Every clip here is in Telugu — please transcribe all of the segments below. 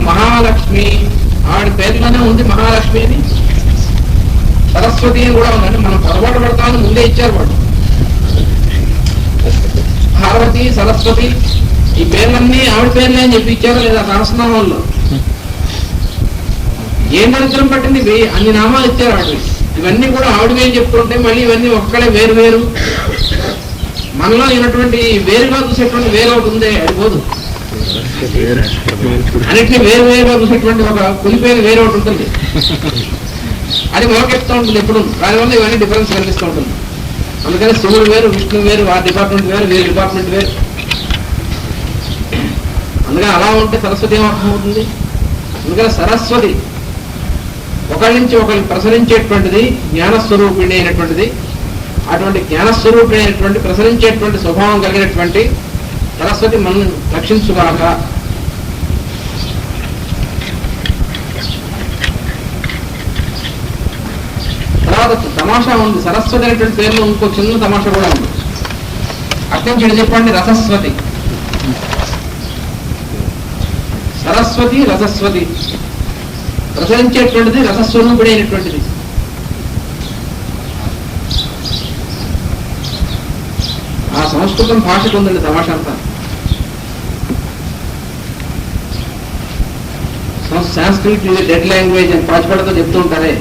మహాలక్ష్మి ఆవిడ పేరులోనే ఉంది మహాలక్ష్మి అని, సరస్వతి అని కూడా ఉందండి. మనం పొరపాటు పడతామని ముందే ఇచ్చారు వాడు. పార్వతి, సరస్వతి ఈ పేర్లన్నీ ఆవిడ పేర్లే అని చెప్పి ఇచ్చారు లేదా సహస్రనామాల్లో. ఏం దరిద్రం పట్టింది, అన్ని నామాలు ఇచ్చారు ఆవిడ. ఇవన్నీ కూడా ఆవిడవే అని చెప్తుంటే మళ్ళీ ఇవన్నీ ఒక్కడే వేరు వేరు. మనలో అయినటువంటి వేరుగా చూసేటువంటి వేరు ఒకటి ఉందే, అది పోదు. అన్నింటినీ వేరు వేరుగా చూసేటువంటి ఒక కులిపేరు వేరు ఒకటి ఉంటుంది, అది మోకెత్తుతూ ఉంటుంది ఎప్పుడు. దానివల్ల ఇవన్నీ డిఫరెన్స్ కనిపిస్తూ ఉంటుంది. అందుకని శివుడు వేరు, విష్ణువు వేరు, ఆ డిపార్ట్మెంట్ వేరు, వీరి డిపార్ట్మెంట్ వేరు. అందుకని అలా ఉంటే సరస్వతి ఏమర్థం అవుతుంది? అందుకని సరస్వతి ఒకరి నుంచి ఒకరిని ప్రసరించేటువంటిది, జ్ఞానస్వరూపిణి అయినటువంటిది. అటువంటి జ్ఞానస్వరూపిణి అయినటువంటి ప్రసరించేటువంటి స్వభావం కలిగినటువంటి సరస్వతి మనం రక్షించుగాక. తర్వాత తమాషా ఉంది. సరస్వతి అనేటువంటి పేరులో ఇంకో చిన్న తమాషా కూడా ఉంది. అక్కడి నుంచి చెప్పండి, రసస్వతి. సరస్వతి, రసస్వతి, ప్రసరించేటువంటిది, రసస్వరూపిణి అయినటువంటిది. ఆ సంస్కృతం భాషకు ఉందండి తమాషా అంతా. సాంస్క్రిట్ డెడ్ లాంగ్వేజ్ అని పాచిపడతో చెప్తూ ఉంటారే.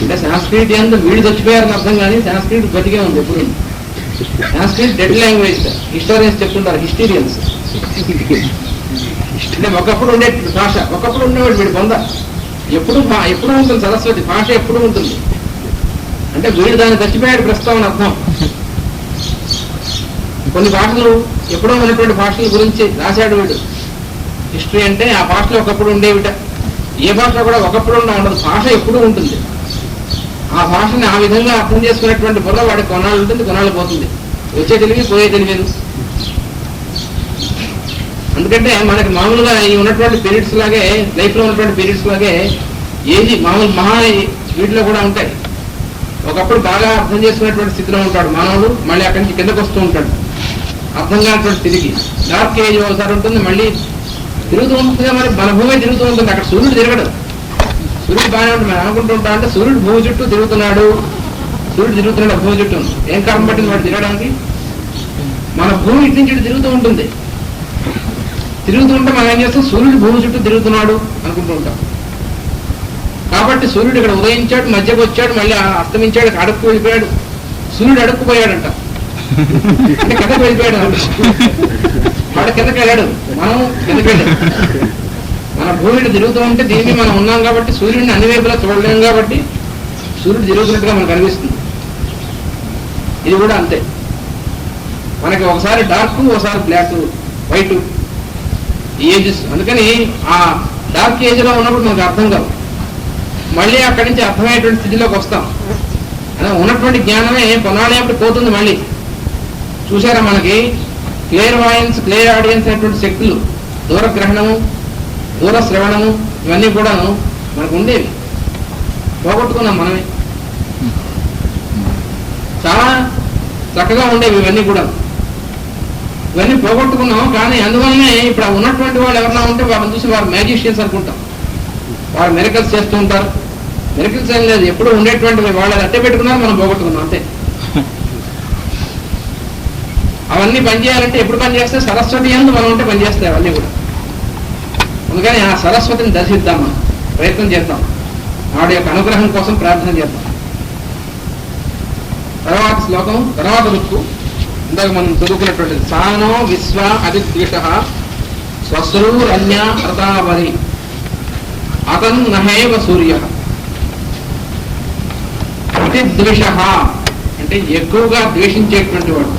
అంటే సాంస్క్రిట్ ఏందో వీళ్ళు చచ్చిపోయారని అర్థం, కానీ సాంస్క్రిట్ బతికే ఉంది ఎప్పుడు. సాంస్క్రిట్ డెడ్ లాంగ్వేజ్ హిస్టోరియన్స్ చెప్తుంటారు, హిస్టీరియన్స్. అంటే ఒకప్పుడు ఉండే భాష, ఒకప్పుడు ఉండేవాడు వీడు పొంద. ఎప్పుడు ఉంటుంది సరస్వతి భాష, ఎప్పుడు ఉంటుంది. అంటే వీడు దాన్ని చచ్చిపోయాడు ప్రస్తావన అర్థం. కొన్ని భాషలు ఎప్పుడో ఉన్నటువంటి భాషల గురించి రాశాడు వీడు. హిస్టరీ అంటే ఆ భాషలో ఒకప్పుడు ఉండేవిట. ఏ భాషలో కూడా ఒకప్పుడు ఉండదు, భాష ఎప్పుడూ ఉంటుంది. ఆ భాషని ఆ విధంగా అర్థం చేసుకునేటువంటి బుర్ర వాడికి కొన్నాళ్ళు ఉంటుంది, కొన్నాళ్ళు పోతుంది. వచ్చే తెలివి, పోయే తెలియదు. ఎందుకంటే మనకి మామూలుగా ఈ ఉన్నటువంటి పీరియడ్స్ లాగే, లైఫ్లో ఉన్నటువంటి పీరియడ్స్ లాగే ఏది మామూలు మహా వీటిలో కూడా ఉంటాయి. ఒకప్పుడు బాగా అర్థం చేసుకునేటువంటి స్థితిలో ఉంటాడు మానవుడు, మళ్ళీ అక్కడి నుంచి కిందకు వస్తూ ఉంటాడు అర్థం కానటువంటి స్థితికి. డార్క్ ఏజ్ ఒకసారి ఉంటుంది, మళ్ళీ తిరుగుతూ ఉంటుంది. మరి మన భూమి తిరుగుతూ ఉంటుంది, అక్కడ సూర్యుడు తిరగడు. సూర్యుడు బాగానే ఉంటుంది మనం అనుకుంటూ ఉంటాం. అంటే సూర్యుడు భూమి చుట్టూ తిరుగుతున్నాడు, సూర్యుడు తిరుగుతున్నాడు భూమి చుట్టూ. ఏం కారణం పట్టింది వాడు తిరగడానికి? మన భూమి ఇటు నుంచి ఇటు తిరుగుతూ ఉంటుంది. తిరుగుతూ ఉంటే మనం ఏం చేస్తాం, సూర్యుడు భూమి చుట్టూ తిరుగుతున్నాడు అనుకుంటూ ఉంటాం. కాబట్టి సూర్యుడు ఇక్కడ ఉదయించాడు, మధ్యకు వచ్చాడు, మళ్ళీ అస్తమించాడు, అడుక్కు వెళ్ళిపోయాడు. సూర్యుడు అడుక్కుపోయాడంట, అంటే కిందకు వెళ్ళిపోయాడు. వాడు కిందకి వెళ్ళాడు, మనం కిందకి వెళ్ళాడు. మన భూమిని తిరుగుతూ ఉంటే దీన్ని మనం ఉన్నాం కాబట్టి సూర్యుడిని అన్ని వైపులా చూడలేం కాబట్టి సూర్యుడు తిరుగుతున్నట్టుగా మనకు అనిపిస్తుంది. ఇది కూడా అంతే, మనకి ఒకసారి డార్క్, ఒకసారి బ్లాక్, వైట్ ఏజెస్. అందుకని ఆ డార్క్ ఏజ్ లో ఉన్నప్పుడు మనకు అర్థం కాదు, మళ్ళీ అక్కడి నుంచి అర్థమయ్యేటువంటి స్థితిలోకి వస్తాం. అలా ఉన్నటువంటి జ్ఞానమే కొనాలేప్పుడు పోతుంది. మళ్ళీ చూసారా, మనకి క్లియర్ వాయన్స్, క్లియర్ ఆడియన్స్ అనేటువంటి శక్తులు, దూరగ్రహణము, దూర శ్రవణము, ఇవన్నీ కూడాను మనకు ఉండేవి, పోగొట్టుకున్నాం మనమే. చాలా చక్కగా ఉండేవి ఇవన్నీ కూడా, ఇవన్నీ పోగొట్టుకున్నాం. కానీ అందువల్లనే ఇప్పుడు ఉన్నటువంటి వాళ్ళు ఎవరన్నా ఉంటే వాళ్ళని చూసి వారు మ్యాజిషియన్స్ అనుకుంటాం. వారు మిరకల్స్ చేస్తూ ఉంటారు. మిరకల్స్ ఏం లేదు, ఎప్పుడు ఉండేటువంటి వాళ్ళు అట్టే పెట్టుకున్నారు, మనం పోగొట్టుకున్నాం అంతే. అవన్నీ పనిచేయాలంటే ఎప్పుడు పనిచేస్తే సరస్వతి యందు మనం ఉంటే పనిచేస్తాయి అవన్నీ కూడా. అందుకని ఆ సరస్వతిని దర్శిద్దాం, మనం ప్రయత్నం చేద్దాం, వాడి యొక్క అనుగ్రహం కోసం ప్రార్థన చేద్దాం. తర్వాత శ్లోకం, తర్వాత రుక్కు ఇందాక మనం చదువుకున్నటువంటిది. సానో విశ్వ అతిద్విష స్వస్రూరన్య ప్రతావరి అతన్ నహేవ సూర్య. అతిద్విష అంటే ఎక్కువగా ద్వేషించేటువంటి వాడు.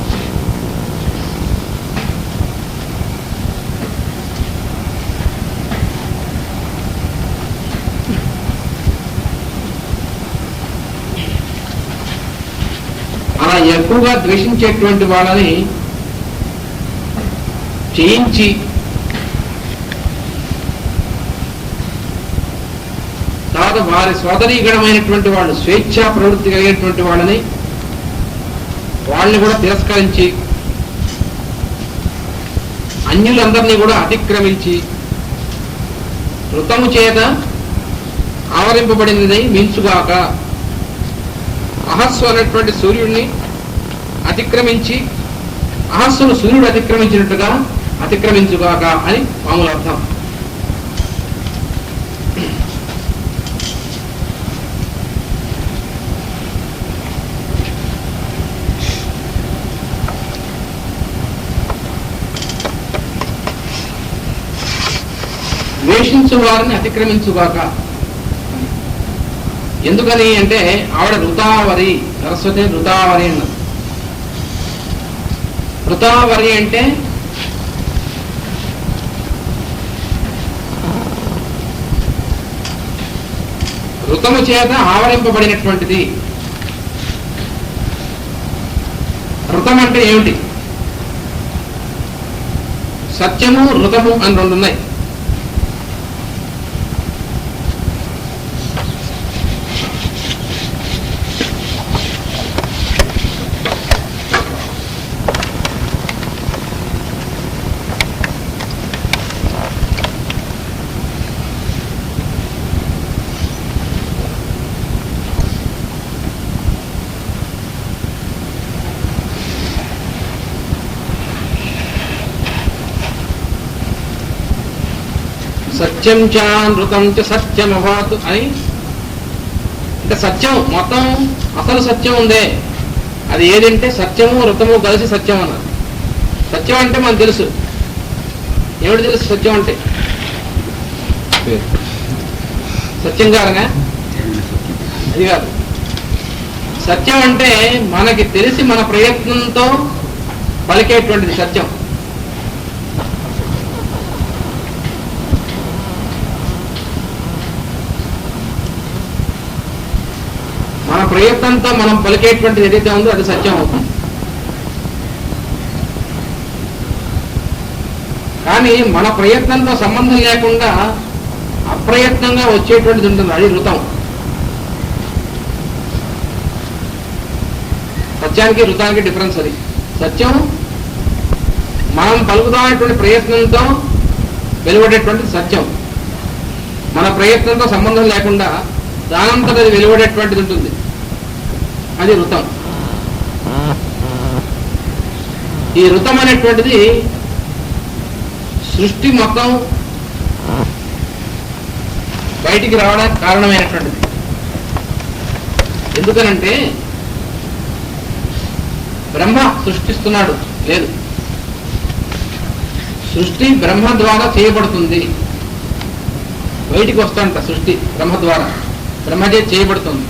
అలా ఎక్కువగా ద్వేషించేటువంటి వాళ్ళని చేయించి తర్వాత వారి సోదరీగణమైనటువంటి వాళ్ళు, స్వేచ్ఛా ప్రవృత్తి కలిగినటువంటి వాళ్ళని కూడా తిరస్కరించి అన్యులందరినీ కూడా అతిక్రమించి ఋతము చేత ఆవరింపబడినది మించుగాక. అహస్సు అనేటువంటి సూర్యుడిని అతిక్రమించి, అహస్సును సూర్యుడు అతిక్రమించినట్టుగా అతిక్రమించుగాక అని మామూలు అర్థం. ద్వేషించు వారిని అతిక్రమించుగాక. ఎందుకని అంటే ఆవిడ ఋతావరి, సరస్వతి ఋతావరి అన్నది. ఋతావరి అంటే ఋతము చేత ఆవరింపబడినటువంటిది. ఋతం అంటే ఏమిటి? సత్యము ఋతము అని రెండు ఉన్నాయి. సత్యం చ నృతం చ సత్యం అభాత్ అని, అంటే సత్యం మొత్తం అసలు సత్యం ఉందే అది ఏదంటే సత్యము ఋతము కలిసి సత్యం అన్నది. సత్యం అంటే మనకు తెలుసు. ఏమిటి తెలుసు సత్యం అంటే? సత్యం కాదగా, అది కాదు. సత్యం అంటే మనకి తెలిసి మన ప్రయత్నంతో పలికేటువంటిది సత్యం. మన ప్రయత్నంతో మనం పలికేటువంటిది ఏదైతే ఉందో అది సత్యం అవుతుంది. కానీ మన ప్రయత్నంతో సంబంధం లేకుండా అప్రయత్నంగా వచ్చేటువంటిది ఉంటుంది, అది ఋతం. సత్యానికి ఋతానికి డిఫరెన్స్ అది. సత్యం మనం పలుకుదామనేటువంటి ప్రయత్నంతో వెలువడేటువంటిది సత్యం. మన ప్రయత్నంతో సంబంధం లేకుండా దానంతట అది వెలువడేటువంటిది ఉంటుంది, అది ఋతం. ఈ ఋతం అనేటువంటిది సృష్టి మొత్తం బయటికి రావడానికి కారణమైనటువంటిది. ఎందుకనంటే బ్రహ్మ సృష్టిస్తున్నాడు లేదు, సృష్టి బ్రహ్మ ద్వారా చేయబడుతుంది. బయటికి వస్తాంట సృష్టి బ్రహ్మ ద్వారా, బ్రహ్మచే చేయబడుతుంది.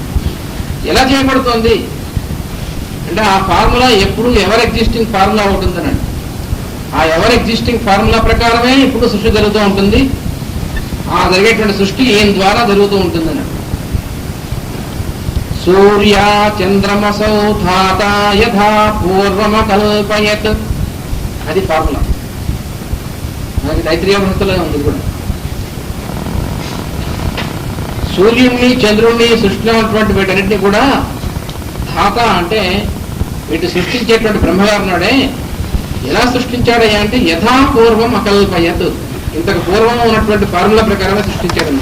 ఎలా చేయబడుతుంది అంటే ఆ ఫార్ములా ఎప్పుడు ఎవర్ ఎగ్జిస్టింగ్ ఫార్ములా ఉంటుందనండి. ఆ ఎవర్ ఎగ్జిస్టింగ్ ఫార్ములా ప్రకారమే ఇప్పుడు సృష్టి జరుగుతూ ఉంటుంది. ఆ జరిగేటువంటి సృష్టి ఏం ద్వారా జరుగుతూ ఉంటుందనండి. సూర్య చంద్రమసౌ ధాత యథా పూర్వమకల్పయత్, అది ఫార్ములా. మనకి తైత్రీయ వృత్తులో ఉంది కూడా. సూర్యుడిని చంద్రుడిని సృష్టిలో ఉన్నటువంటి వీటన్నింటినీ కూడా ధాత అంటే వీటి సృష్టించేటువంటి బ్రహ్మగారు నాడే ఎలా సృష్టించాడయ్యా అంటే యథాపూర్వం అకల్పయత్, ఇంతకు పూర్వం ఉన్నటువంటి ఫార్ములా ప్రకారమే సృష్టించాడు.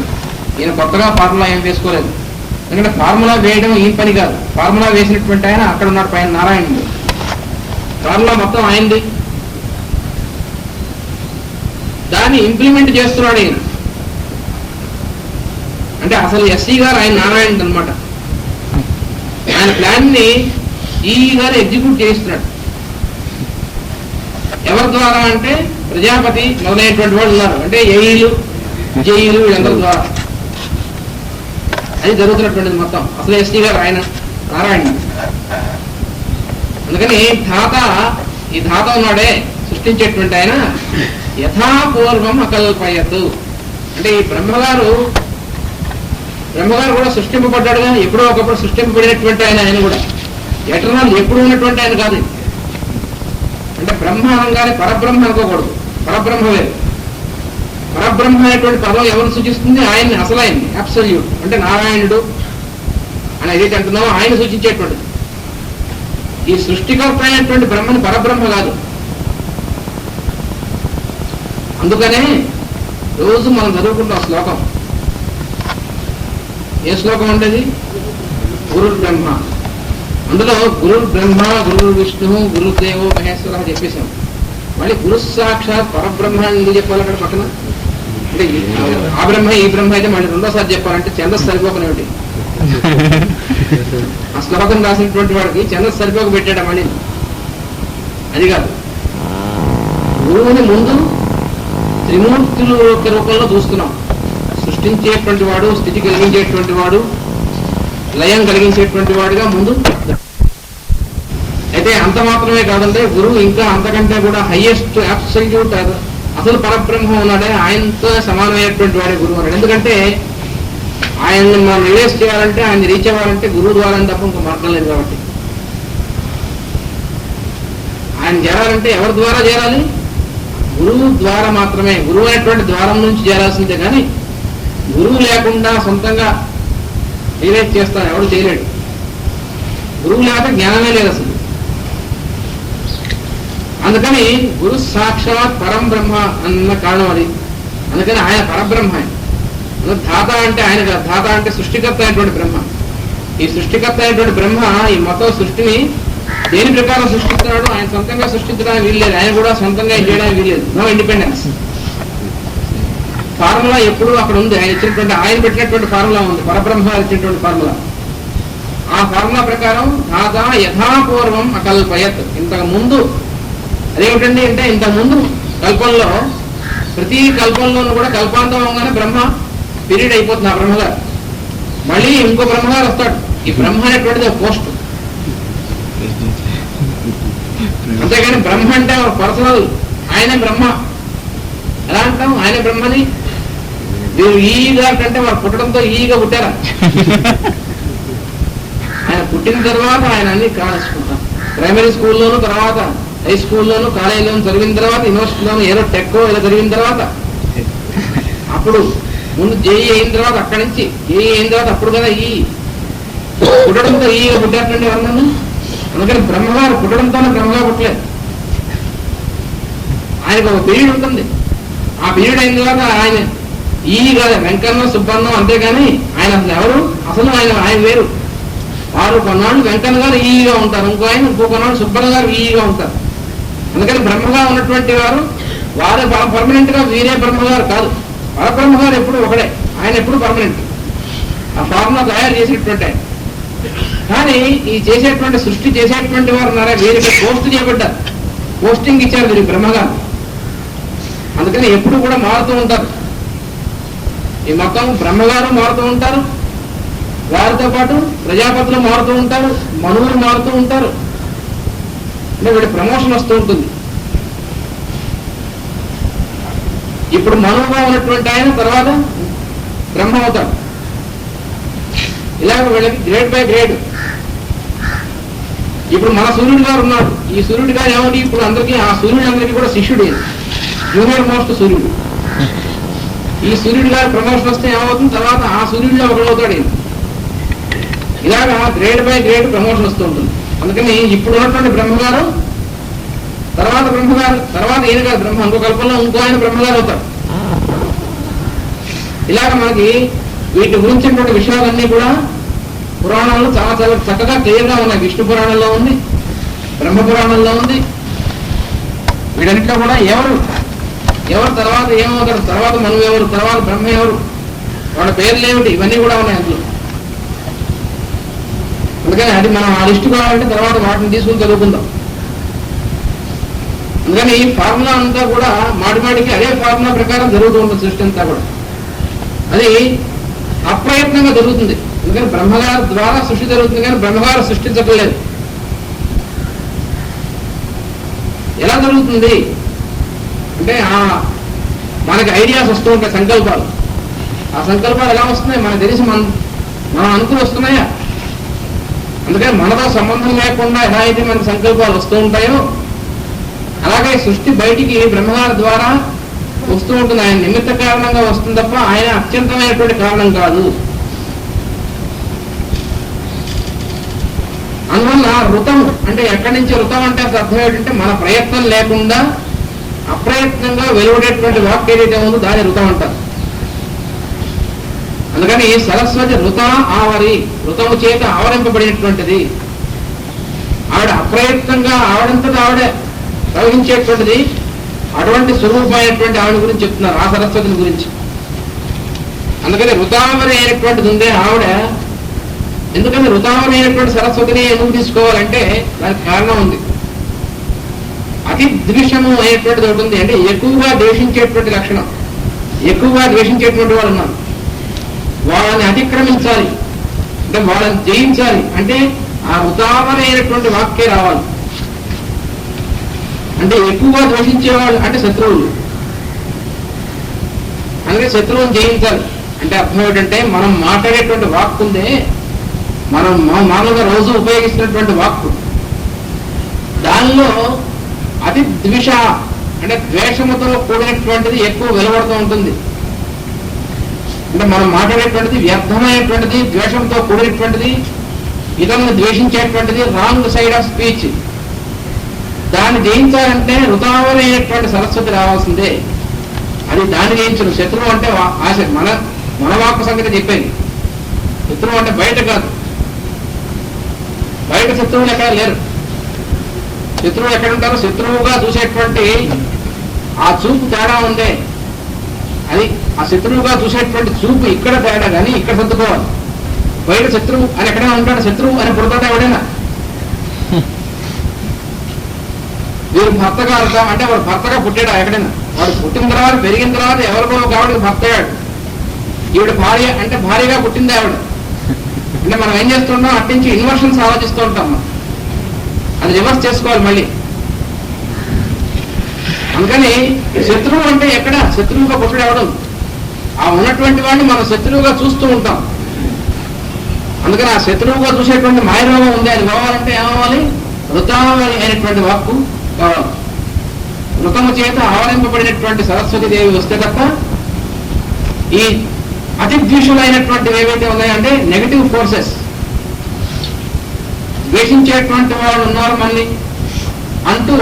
ఈయన కొత్తగా ఫార్ములా ఏం వేసుకోలేదు. ఎందుకంటే ఫార్ములా వేయడం ఈ పని కాదు. ఫార్ములా వేసినటువంటి ఆయన అక్కడ ఉన్నాడు పైన నారాయణుడు. ఫార్ములా మొత్తం ఆయనది. దాన్ని ఇంప్లిమెంట్ చేస్తున్నాడు ఈయన. అంటే అసలు ఎస్సీ గారు ఆయన నారాయణుడు అనమాట. ఆయన ప్లాన్ ని ఈ గారు ఎగ్జిక్యూట్ చేస్తున్నాడు. ఎవరి ద్వారా అంటే ప్రజాపతి మొదలైనటువంటి వాళ్ళు ఉన్నారు, అంటే ఏఈలు జేఈలు వీళ్ళందరి ద్వారా అది జరుగుతున్నటువంటిది మొత్తం. అసలు ఎస్సీ గారు ఆయన నారాయణుడు. అందుకని ధాత, ఈ ధాత ఉన్నాడే సృష్టించేటువంటి ఆయన యథాపూర్వం అకల్పయత్, అంటే ఈ బ్రహ్మగారు కూడా సృష్టింపబడ్డాడుగా. ఎప్పుడో ఒకప్పుడు సృష్టింపబడినటువంటి ఆయన కూడా ఎటర్నల్, ఎప్పుడు ఉన్నటువంటి ఆయన కాదు. అంటే బ్రహ్మ అనగానే పరబ్రహ్మ అనుకోకూడదు. పరబ్రహ్మ వేరు. పరబ్రహ్మ అనేటువంటి పదం ఎవరు సూచిస్తుంది? ఆయన్ని, అసలు ఆయన్ని, అబ్సల్యూట్ అంటే నారాయణుడు అని ఏదైతే అంటున్నామో ఆయన సూచించేటువంటిది. ఈ సృష్టికర్త అయినటువంటి బ్రహ్మని పరబ్రహ్మ కాదు. అందుకనే రోజు మనం చదువుకుంటాం శ్లోకం. ఏ శ్లోకం ఉండేది? గురుర్ బ్రహ్మ. అందులో గురుర్ బ్రహ్మ, గురుర్ విష్ణు, గురుదేవో మహేశ్వర చెప్పేశాం. మళ్ళీ గురు సాక్షాత్ పరబ్రహ్మ ఎందుకు చెప్పాలి అక్కడ పక్కన? అంటే ఆ బ్రహ్మ ఈ బ్రహ్మ అయితే మళ్ళీ రెండోసారి చెప్పాలంటే ఛందస్సు సరిపోకనేమిటి? ఆ శ్లోకం రాసినటువంటి వాడికి ఛందస్సు సరిపోక పెట్టాడు మళ్ళీ. అది కాదు, గురువుని ముందు త్రిమూర్తులు యొక్క రూపంలో చూస్తున్నాం. సృష్టించేటువంటి వాడు, స్థితి కలిగించేటువంటి వాడు, లయం కలిగించేటువంటి వాడుగా ముందు. అయితే అంత మాత్రమే కాదంటే గురువు ఇంకా అంతకంటే కూడా హైయెస్ట్ అబ్సల్యూట్ అసలు పరబ్రహ్మ ఉన్నాడే, ఆయనతో సమానమైనటువంటి వాడే గురువు అన్నాడు. ఎందుకంటే ఆయన్ని మనం రిలీజ్ చేయాలంటే, ఆయన రీచ్ అవ్వాలంటే గురువు ద్వారా తప్ప ఇంకో మార్గం లేదు. కాబట్టి ఆయన చేరాలంటే ఎవరి ద్వారా చేరాలి? గురువు ద్వారా మాత్రమే. గురువు అనేటువంటి ద్వారం నుంచి చేరాల్సిందే, కానీ గురువు లేకుండా సొంతంగా రియలైజ్ చేస్తాను ఎవరు చేయలేడు. గురువు లేక జ్ఞానమే లేదు అసలు. అందుకని గురు సాక్షాత్ పరం బ్రహ్మ అన్న కారణం అది. అందుకని ఆయన పరబ్రహ్మ. ఆయన ధాత అంటే ఆయన కాదు, ధాత అంటే సృష్టికర్త అయినటువంటి బ్రహ్మ. ఈ సృష్టికర్త అయినటువంటి బ్రహ్మ ఈ మొత్తం సృష్టిని దేని ప్రకారం సృష్టిస్తున్నాడు? ఆయన సొంతంగా సృష్టించడానికి వీల్లేదు, ఆయన కూడా సొంతంగా చేయడానికి వీల్లేదు. No independence. ఫార్ములా ఎప్పుడు అక్కడ ఉంది. ఆయన ఇచ్చినటువంటి, ఆయన పెట్టినటువంటి ఫార్ములా ఉంది, పరబ్రహ్మ ఇచ్చినటువంటి ఫార్ములా. ఆ ఫార్ములా ప్రకారం ధాత యథాపూర్వం అకల్పయత్. ఇంతకు ముందు అదేమిటండి అంటే, ఇంతకు ముందు కల్పంలో ప్రతి కల్పంలోనూ కూడా కల్పాంతం అవగానే బ్రహ్మ పీరియడ్ అయిపోతుంది. ఆ బ్రహ్మగారు మళ్ళీ ఇంకో బ్రహ్మగారు వస్తాడు. ఈ బ్రహ్మ అనేటువంటిది పోస్ట్. అంతేగాని బ్రహ్మ అంటే పర్సనల్, ఆయనే బ్రహ్మ. ఎలా అంటాం? ఆయన బ్రహ్మని. మీరు ఈగా కంటే వారు పుట్టడంతో ఈగా పుట్టారా? ఆయన పుట్టిన తర్వాత ఆయన అన్ని కాల్చుకుంటాం. ప్రైమరీ స్కూల్లోను, తర్వాత హై స్కూల్లోను, కాలేజీలోను చదివిన తర్వాత, యూనివర్సిటీలోను ఏదో టెక్కో ఏదో చదివిన తర్వాత, అప్పుడు ముందు జేఈ అయిన తర్వాత, అక్కడి నుంచి జేఈ అయిన తర్వాత అప్పుడు కదా ఈ పుట్టడంతో ఈగా పుట్టారండి ఎవరన్నా. అందుకని బ్రహ్మగారు పుట్టడంతోనే బ్రహ్మగా పుట్టలేదు. ఆయనకు ఒక పీరియడ్ ఉంటుంది. ఆ పీరియడ్ అయిన తర్వాత ఆయన ఈ కాదు వెంకన్న సుబ్బన్నం, అంతేగాని ఆయన అసలు ఎవరు? అసలు ఆయన వేరు. వారు కొన్నాళ్ళు వెంకన్న గారు ఈగా ఉంటారు, ఇంకో కొన్నాళ్ళు సుబ్బన్న గారు ఈగా ఉంటారు. అందుకని బ్రహ్మగా ఉన్నటువంటి వారు వారే పర్మనెంట్ గా, వీరే బ్రహ్మగారు కాదు. పరబ్రహ్మగారు ఎప్పుడు ఒకడే, ఆయన ఎప్పుడు పర్మనెంట్. ఆ ఫార్ములా తయారు చేసేటువంటి ఆయన. కానీ ఈ చేసేటువంటి సృష్టి చేసేటువంటి వారు ఉన్నారా, వీరికి పోస్ట్ చేయబడ్డారు, పోస్టింగ్ ఇచ్చారు వీరికి బ్రహ్మగారు. అందుకని ఎప్పుడు కూడా మారుతూ ఉంటారు. ఈ మొత్తం బ్రహ్మగారు మారుతూ ఉంటారు, వారితో పాటు ప్రజాపతులు మారుతూ ఉంటారు, మనువులు మారుతూ ఉంటారు. అంటే వీడి ప్రమోషన్ వస్తూ ఉంటుంది. ఇప్పుడు మనువుగా ఉన్నటువంటి ఆయన తర్వాత బ్రహ్మ అవుతాడు. ఇలాగ వీళ్ళకి గ్రేడ్ బై గ్రేడ్. ఇప్పుడు మన సూర్యుడు గారు ఉన్నాడు. ఈ సూర్యుడు గారు ఏమిటి? ఇప్పుడు అందరికీ, ఆ సూర్యుడు అందరికీ కూడా శిష్యుడు, జూనియర్ మోస్ట్ సూర్యుడు. ఈ సూర్యుడు గారు ప్రమోషన్ వస్తే ఏమవుతుంది? తర్వాత ఆ సూర్యుడిలో ఒకడు అవుతాడు. ఇలాగా గ్రేడ్ బై గ్రేడ్ ప్రమోషన్ వస్తూ ఉంటుంది. అందుకని ఇప్పుడు ఉన్నటువంటి బ్రహ్మగారు తర్వాత బ్రహ్మగారు, తర్వాత ఈయన గారు బ్రహ్మ, ఇంకో కల్పంలో ఇంకో ఆయన బ్రహ్మగారు అవుతాడు. ఇలాగ మనకి వీటి గురించినటువంటి విషయాలన్నీ కూడా పురాణాల్లో చాలా చాలా చక్కగా క్లియర్గా ఉన్నాయి. విష్ణు పురాణంలో ఉంది, బ్రహ్మ పురాణంలో ఉంది. వీటన్నిటిలో కూడా ఎవరు తర్వాత ఏమవుతారు, తర్వాత మనువు ఎవరు, తర్వాత బ్రహ్మ ఎవరు, వాళ్ళ పేర్లు ఏమిటి, ఇవన్నీ కూడా ఉన్నాయి అందులో. అందుకని అది మనం ఆ లిస్టు కావాలంటే తర్వాత వాటిని తీసుకుని చదువుకుందాం. అందుకని ఈ ఫార్ములా అంతా కూడా మాటిమాటికి అదే ఫార్ములా ప్రకారం జరుగుతూ ఉంటుంది సృష్టి అంతా కూడా. అది అప్రయత్నంగా జరుగుతుంది. ఎందుకని బ్రహ్మగారి ద్వారా సృష్టి జరుగుతుంది, కానీ బ్రహ్మగారు సృష్టించటం లేదు. ఎలా జరుగుతుంది అంటే, మనకి ఐడియాస్ వస్తూ ఉంటాయి, సంకల్పాలు. ఆ సంకల్పాలు ఎలా వస్తున్నాయి మనకు తెలిసి మనం అనుకుని వస్తున్నాయా? అందుకని మనతో సంబంధం లేకుండా ఎలా అయితే మనకి సంకల్పాలు వస్తూ ఉంటాయో, అలాగే సృష్టి బయటికి బ్రహ్మగారి ద్వారా వస్తూ ఉంటుంది. ఆయన నిమిత్త కారణంగా వస్తుంది తప్ప ఆయన అత్యంతమైనటువంటి కారణం కాదు. అందువల్ల ఋతం అంటే, ఎక్కడి నుంచి ఋతం అంటే అసలు అర్థం ఏంటంటే, మన ప్రయత్నం లేకుండా అప్రయత్నంగా వెలువడేటువంటి వాక్ ఏదైతే ఉందో దాని ఋతం అంటారు. అందుకని సరస్వతి ఋత ఆవరి, ఋతము చేత ఆవరింపబడినటువంటిది. ఆవిడ అప్రయత్నంగా ఆవిడంతటా ఆవిడ ప్రవహించేటువంటిది. అటువంటి స్వరూపమైనటువంటి ఆవిడ గురించి చెప్తున్నారు, ఆ సరస్వతిని గురించి. అందుకని ఋతావరి అయినటువంటిది ఉందే ఆవిడ. ఎందుకంటే ఋతావరి అయినటువంటి సరస్వతిని ఎందుకు తీసుకోవాలంటే దానికి కారణం ఉంది. అతి ద్వేషము అయినటువంటిది ఒకటి ఉంది. అంటే ఎక్కువగా ద్వేషించేటువంటి లక్షణం, ఎక్కువగా ద్వేషించేటువంటి వాళ్ళు ఉన్నారు. వాళ్ళని అతిక్రమించాలి అంటే వాళ్ళని జయించాలి అంటే ఆ ఋతావరి అయినటువంటి వాక్యే రావాలి. అంటే ఎక్కువగా ద్వేషించేవాళ్ళు అంటే శత్రువులు. అందుకే శత్రువుని జయించాలి అంటే అర్థం ఏమిటంటే మనం మాట్లాడేటువంటి వాక్కు ఉందే, మనం మామూలుగా రోజు ఉపయోగిస్తున్నటువంటి వాక్కు, దానిలో అతి ద్వేష అంటే ద్వేషముతో కూడినటువంటిది ఎక్కువ వెలువడుతూ ఉంటుంది. అంటే మనం మాట్లాడేటువంటిది వ్యర్థమైనటువంటిది, ద్వేషంతో కూడినటువంటిది, ఇతరులను ద్వేషించేటువంటిది, రాంగ్ సైడ్ ఆఫ్ స్పీచ్. దాన్ని జయించాలంటే ఋతావరి అయినటువంటి సరస్వతి రావాల్సిందే. అది దాన్ని జయించను. శత్రువు అంటే ఆశ, మన వాక్కు సంగతి చెప్పేది. శత్రువు అంటే బయట కాదు, బయట శత్రువులు ఎక్కడ లేరు. శత్రువులు ఎక్కడ ఉంటారు? శత్రువుగా చూసేటువంటి ఆ చూపు తేడా ఉందే, అది ఆ శత్రువుగా చూసేటువంటి చూపు ఇక్కడ తేడా, కానీ ఇక్కడ సర్దుకోవాలి. బయట శత్రువు అని ఎక్కడైనా ఉంటాడు, శత్రువు అని పుడతాడు ఎవడైనా. వీరు భర్తగా అవుతాం అంటే వాడు భర్తగా పుట్టాడు ఎక్కడైనా. వాడు పుట్టిన తర్వాత పెరిగిన తర్వాత ఎవరికో కాబట్టి భర్త అయ్యాడు. ఈవిడ భార్య అంటే భార్యగా పుట్టింది ఆవిడ. అంటే మనం ఏం చేస్తుంటాం, అట్నుంచి ఇన్వర్షన్స్ ఆలోచిస్తూ ఉంటాం. అది రివర్స్ చేసుకోవాలి మళ్ళీ. అందుకని శత్రువు అంటే ఎక్కడ శత్రువుగా పుట్టడు ఎవడం, ఆ ఉన్నటువంటి వాడిని మనం శత్రువుగా చూస్తూ ఉంటాం. అందుకని ఆ శత్రువుగా చూసేటువంటి మాయరోగం ఉంది. అది పోవాలంటే ఏమవ్వాలి? ఋతావరి అయినటువంటి వాక్కు కావాలి. ఋతము చేత ఆవరింపబడినటువంటి సరస్వతి దేవి వస్తే తప్ప ఈ అతి ద్వేషులైనటువంటివి ఏవైతే ఉన్నాయంటే నెగటివ్ ఫోర్సెస్, ద్వేషించేటువంటి వాళ్ళు ఉన్నారు మళ్ళీ అంటూ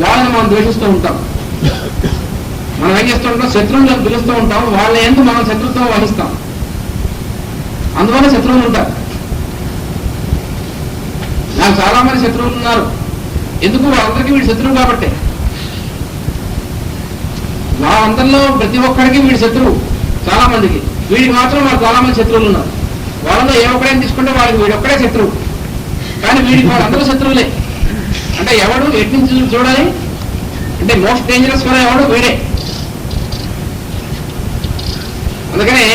వాళ్ళని మనం ద్వేషిస్తూ ఉంటాం. మనం ఏం చేస్తూ ఉంటాం, శత్రువులను పిలుస్తూ ఉంటాం. వాళ్ళ ఎందుకు మనం శత్రుత్వం వహిస్తాం. అందువల్ల శత్రువులు ఉంటారు. నాకు చాలా మంది శత్రువులు ఉన్నారు. ఎందుకు? వాళ్ళందరికీ వీడు శత్రువు కాబట్టి. వాళ్ళందరిలో ప్రతి ఒక్కడికి వీడు శత్రువు, చాలా మందికి. వీడికి మాత్రం వాళ్ళు చాలా మంది శత్రువులు ఉన్నారు. వాళ్ళలో ఏ ఒక్కడైనా తీసుకుంటే వాళ్ళకి వీడు ఒక్కడే శత్రువు, కానీ వీడికి వాళ్ళందరూ శత్రువులే. అంటే ఎవడు ఎటు నుంచి చూడాలి అంటే మోస్ట్ డేంజరస్ కూడా ఎవడు వీడే. అందుకనే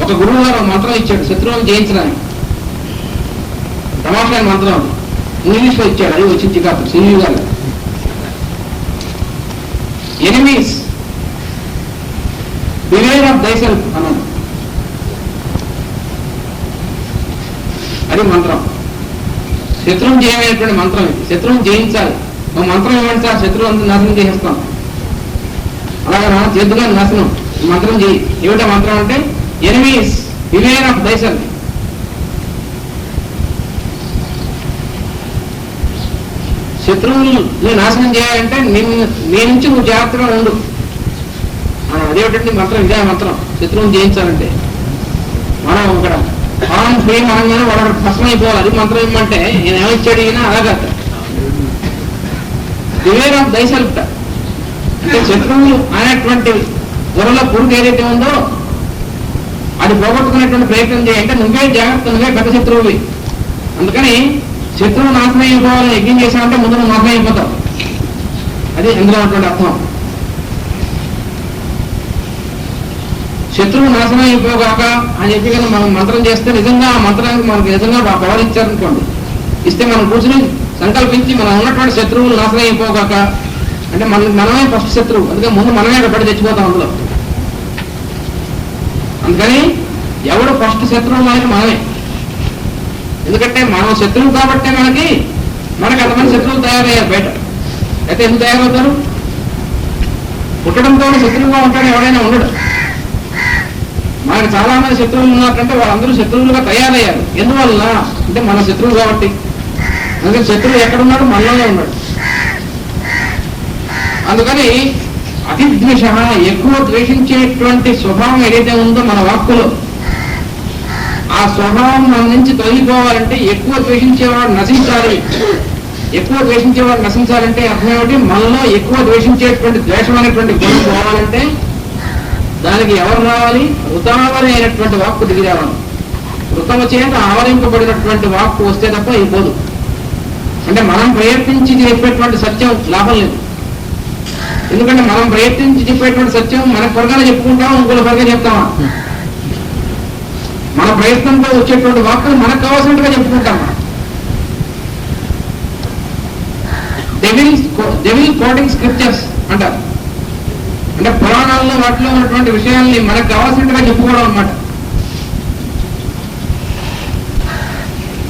ఒక గురువు గారు మంత్రం ఇచ్చాడు శత్రువులను జయించడానికి. తమాషా మంత్రం ఇంగ్లీష్ లో ఇచ్చాడు. అది వచ్చింది కాదు సినిమా గారు. ఎనిమీస్ బివేర్ ఆఫ్ దైసెల్ఫ్ అన్నాడు. అది మంత్రం, శత్రువుని జయమైనటువంటి మంత్రం ఇది. శత్రువుని జయించాలి. ఒక మంత్రం ఇవ్వండి సార్, శత్రువు అంతా నాశనం చేసేస్తాం. అలాగే చేద్దుగా నాశనం మంత్రం చేయి. ఏమిటా మంత్రం అంటే ఎనిమీస్ బివేర్ ఆఫ్ దైసెల్ఫ్. శత్రువులు నాశనం చేయాలంటే నీ నుంచి నువ్వు జాగ్రత్తగా ఉండు. అదేమిటంటే మంత్రం, ఇదే మంత్రం. శత్రువుని జయించాలంటే మనం ఇక్కడ ఆన్ ప్రేమ అనగానే వాడు భస్మం అయిపోవాలి. అది మంత్రం ఇవ్వమంటే నేను ఏమిచ్చాడు ఈయన అలాగా. బివేర్ ఆఫ్ దైసెల్ఫ్ అంటే శత్రువులు అనేటువంటి త్వరలో పురుగు ఏదైతే ఉందో అది పోగొట్టుకునేటువంటి ప్రయత్నం చేయాలంటే నువ్వే జాగ్రత్త, నువ్వే పెద్ద శత్రువువి. అందుకని శత్రువు నాశనం అయిపోవాలని యజ్ఞం చేశానంటే ముందు నువ్వు నాశనం అయిపోతావు. అది అందులో ఉన్నటువంటి అర్థం. శత్రువు నాశనం అయిపోగాక అని చెప్పి కనుక మనం మంత్రం చేస్తే నిజంగా ఆ మంత్రానికి మనకు నిజంగా పవర్ ఇచ్చారనుకోండి, ఇస్తే మనం కూర్చుని సంకల్పించి మనం ఉన్నటువంటి శత్రువులు నాశనం అయిపోగాక అంటే మనమే ఫస్ట్ శత్రువు. అందుకే ముందు మనమే పడి తెచ్చిపోతాం అందులో. అందుకని ఎవడు ఫస్ట్ శత్రువు అనేది మనమే. ఎందుకంటే మనం శత్రువు కాబట్టే మనకి అంతమంది శత్రువులు తయారయ్యారు బయట. అయితే ఎందుకు తయారవుతారు? పుట్టడంతో శత్రువుగా ఉంటాడు ఎవడైనా ఉండడు. మనకి చాలా మంది శత్రువులు ఉన్నారంటే వాళ్ళందరూ శత్రువులుగా తయారయ్యారు. ఎందువల్ల అంటే మన శత్రువు కాబట్టి. అందుకని శత్రువు ఎక్కడున్నాడు? మనలోనే ఉన్నాడు. అందుకని అతిద్వేష, ఎక్కువ ద్వేషించేటువంటి స్వభావం ఏదైతే ఉందో మన వాక్కులో, ఆ స్వభావం మన నుంచి తొలగిపోవాలంటే ఎక్కువ ద్వేషించేవాడు నశించాలి. ఎక్కువ ద్వేషించేవాడు నశించాలంటే అర్థం ఏమిటి? మనలో ఎక్కువ ద్వేషించేటువంటి ద్వేషం అనేటువంటి గుణం పోవాలంటే దానికి ఎవరు రావాలి? ఋతావరి అయినటువంటి వాక్కు దిగి రావాలి. ఋతమ చేత ఆవరింపబడినటువంటి వాక్కు వస్తే తప్ప అయిపోదు. అంటే మనం ప్రయత్నించి చెప్పేటువంటి సత్యం లాభం లేదు. ఎందుకంటే మనం ప్రయత్నించి చెప్పేటువంటి సత్యం మన త్వరగానే చెప్పుకుంటామా, ఇంకోటి త్వరగా చెప్తామా? మన ప్రయత్నంతో వచ్చేటువంటి వాక్కులు మనకు కావాల్సినట్టుగా చెప్పుకుంటామా? డెవిల్ కోటింగ్ స్క్రిప్చర్స్ అంటారు. అంటే పురాణాల్లో వాటిలో ఉన్నటువంటి విషయాల్ని మనకు కావాల్సినట్టుగా చెప్పుకోవడం అన్నమాట.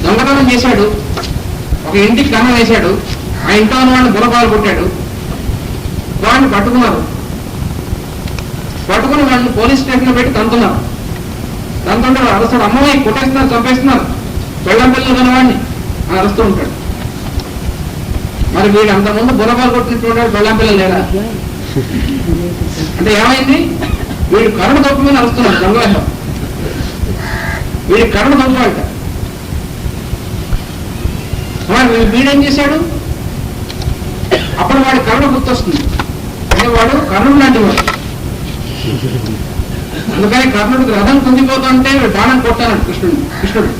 దొంగతనం చేశాడు, ఒక ఇంటికి కన్నం వేశాడు, ఆ ఇంట్లో ఉన్న వాడిని బుర్రపాలు కొట్టాడు, వాడిని పట్టుకున్నారు. పట్టుకుని వాడిని పోలీస్ స్టేషన్లో పెట్టి తంతున్నారు. తంతుంటే వాడు అరుస్తాడు, అమ్మాయి కొట్టేస్తున్నారు, చంపేస్తున్నారు, పెళ్ళం పిల్లలు కనవాడిని అని అరుస్తూ ఉంటాడు. మరి వీడు అంతకుముందు బుర్రపాలు కొట్టినటువంటి పెళ్ళం పిల్లలు లేదా? అంటే ఏమైంది? వీడు కరుణ తప్పు మీద అరుస్తున్నాడు దొంగ. వీడి కరుణ తప్పు. వీడేం చేశాడు? అప్పుడు వాడి కరుణ గుర్తొస్తుంది. అంటే వాడు కర్ణుడు లాంటి వాడు. అందుకని కర్ణుడికి రథం కుంగిపోతుంటే బాణం కొట్టాడు కృష్ణుడు.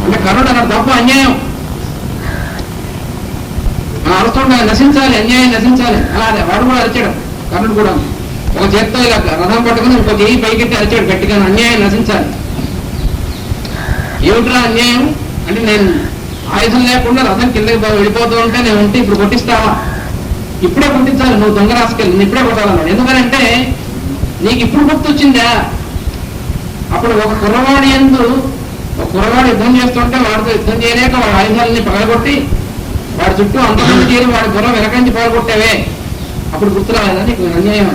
అంటే కర్ణుడు అన్నాడు తప్పు, అన్యాయం, అరుస్తుండే నశించాలి, అన్యాయం నశించాలి. అలాగే వాడు కూడా అరిచాడు. కర్ణుడు కూడా ఒక చేత్తో ఇలా రథం పట్టుకుని ఇంకో చెయ్యి పైకెత్తి అరిచాడు గట్టిగా, అన్యాయం నశించాలి. ఏమిట్రా అన్యాయం అంటే, నేను ఆయుధం లేకుండా రథం కిందకి వెళ్ళిపోతూ ఉంటే నేను ఉంటే ఇప్పుడు కొట్టిస్తావా? ఇప్పుడే కొట్టించాలి, నువ్వు దొంగ రాసుకెళ్ళి ఇప్పుడే కొట్టాలన్నాడు. ఎందుకంటే నీకు ఇప్పుడు గుర్తొచ్చిందా? అప్పుడు ఒక కుర్రవాడి ఒక కుర్రవాడు యుద్ధం చేస్తుంటే వాడితో యుద్ధం చేయలేక వాడి ఆయుధాలని పగలగొట్టి వాడి చుట్టూ అంతమంది చేరి వాడి గుర్రం వెనకంచి పగలగొట్టావే, అప్పుడు గుర్తు రాలేదా నీకు అన్యాయం?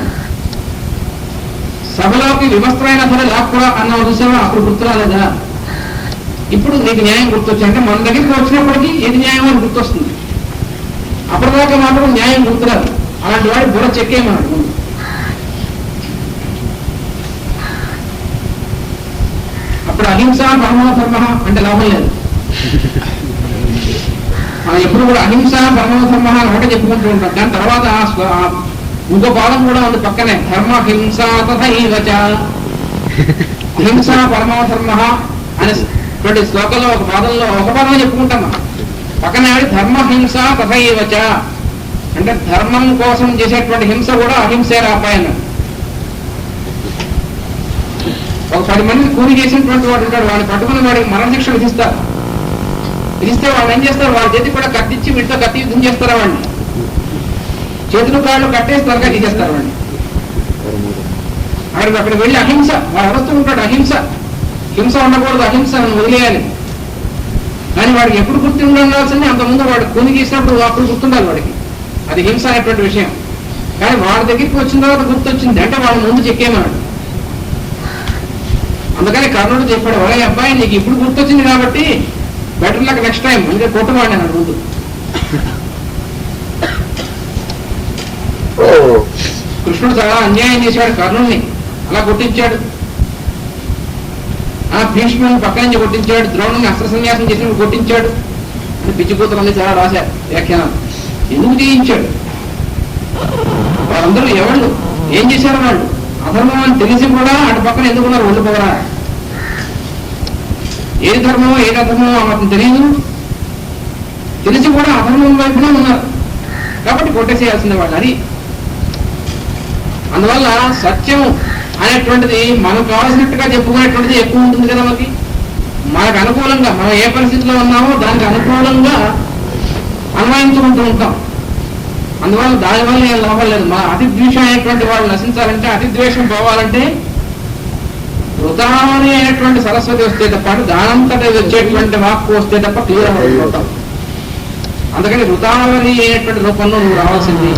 సభలోకి వివస్త్రైనా సరే లాక్కురా అన్న చూసావా, అప్పుడు గుర్తు రాలేదా? ఇప్పుడు నీకు న్యాయం గుర్తొచ్చి, అంటే మన దగ్గరికి వచ్చినప్పటికీ ఏది న్యాయం అని గుర్తొస్తుంది. అప్పటిదాకా మాత్రం న్యాయం గుర్తురాదు. అలాంటి వాడి బుర్ర చెక్కేయమన్నాడు ముందు. అప్పుడు అహింస పరమో ధర్మ అంటే లాభం లేదు. మనం ఎప్పుడు కూడా అహింస పరమో ధర్మ అని ఒకటే చెప్పుకుంటూ ఉంటాం. దాని తర్వాత ఇంకో పాదం కూడా ఉంది పక్కనే, ధర్మ హింస తథైవచ. హింస పరమో ధర్మ అనే శ్లోకంలో ఒక పాదంలో చెప్పుకుంటాం. పక్కనే ధర్మ హింస తథైవచ అంటే ధర్మం కోసం చేసేటువంటి హింస కూడా అహింసే రాపాయన. ఒక 10 మందిని కూలి చేసినటువంటి వాడు ఉంటాడు, వాడిని పట్టుకుని వాడికి మరణశిక్ష విధిస్తే వాళ్ళు ఏం చేస్తారు? వాళ్ళ చేతికి కూడా కత్తిచ్చి వీటితో కత్తి యుద్ధం చేస్తారా? వాడిని చేతులు కాళ్ళు కట్టేసి త్వరగా తీసేస్తారు వాడిని. అక్కడికి వెళ్ళి అహింస వాడు అరుస్తూ ఉంటాడు, హింస ఉండకూడదు, అహింస వదిలేయాలి. కానీ వాడికి ఎప్పుడు గుర్తు ఉండాల్సింది అంతకుముందు వాడు కూని గీసినప్పుడు అప్పుడు గుర్తుండాలి వాడికి, అది హింస అనేటువంటి విషయం. కానీ వాడి దగ్గరికి వచ్చిన తర్వాత గుర్తొచ్చింది అంటే వాడి ముందు చెక్కేమన్నాడు. అందుకని కర్ణుడు చెప్పాడు, ఒరే అబ్బాయి నీకు ఇప్పుడు గుర్తొచ్చింది కాబట్టి బెటర్ లక్ నెక్స్ట్ టైం అంటే కొట్టవాడిని అన్నాడు ముందు. కృష్ణుడు చాలా అన్యాయం చేశాడు, కర్ణుడిని అలా కొట్టించాడు. భీష్ముని పక్క నుంచి కొట్టించాడు, ద్రోణుని అస్త్ర సన్యాసం చేసినప్పుడు కొట్టించాడు. పిచ్చిపోతులన్నీ చాలా రాశారు వ్యాఖ్యానాలు. ఎందుకు చేయించాడు? వాళ్ళందరూ ఎవళ్ళు ఏం చేశారు? వాళ్ళు అధర్మం అని తెలిసి కూడా అటు పక్కన ఎందుకున్నారు? ఒళ్ళు పోరా, ఏది ధర్మమో ఏది అధర్మమో అతను తెలియదు, తెలిసి కూడా అధర్మం వైపునే ఉన్నారు కాబట్టి కొట్టేసేయాల్సిందే వాళ్ళు. అది అందువల్ల సత్యం అనేటువంటిది మనకు కావాల్సినట్టుగా చెప్పుకునేటువంటిది ఎక్కువ ఉంటుంది కదా. మనకు అనుకూలంగా మనం ఏ పరిస్థితిలో ఉన్నామో దానికి అనుకూలంగా అన్వయించుకుంటూ ఉంటాం. అందువల్ల దానివల్ల ఏం లాభం లేదు. మన అతిద్వేషం అయినటువంటి వాళ్ళు నశించాలంటే, అతిద్వేషం పోవాలంటే వృతాని అయినటువంటి సరస్వతి వస్తే తప్ప, దానంతట వచ్చేటువంటి వాక్కు వస్తే తప్ప క్లియర్ అవుతాం. అందుకని వృతాని అయినటువంటి రూపంలో నువ్వు రావాల్సింది.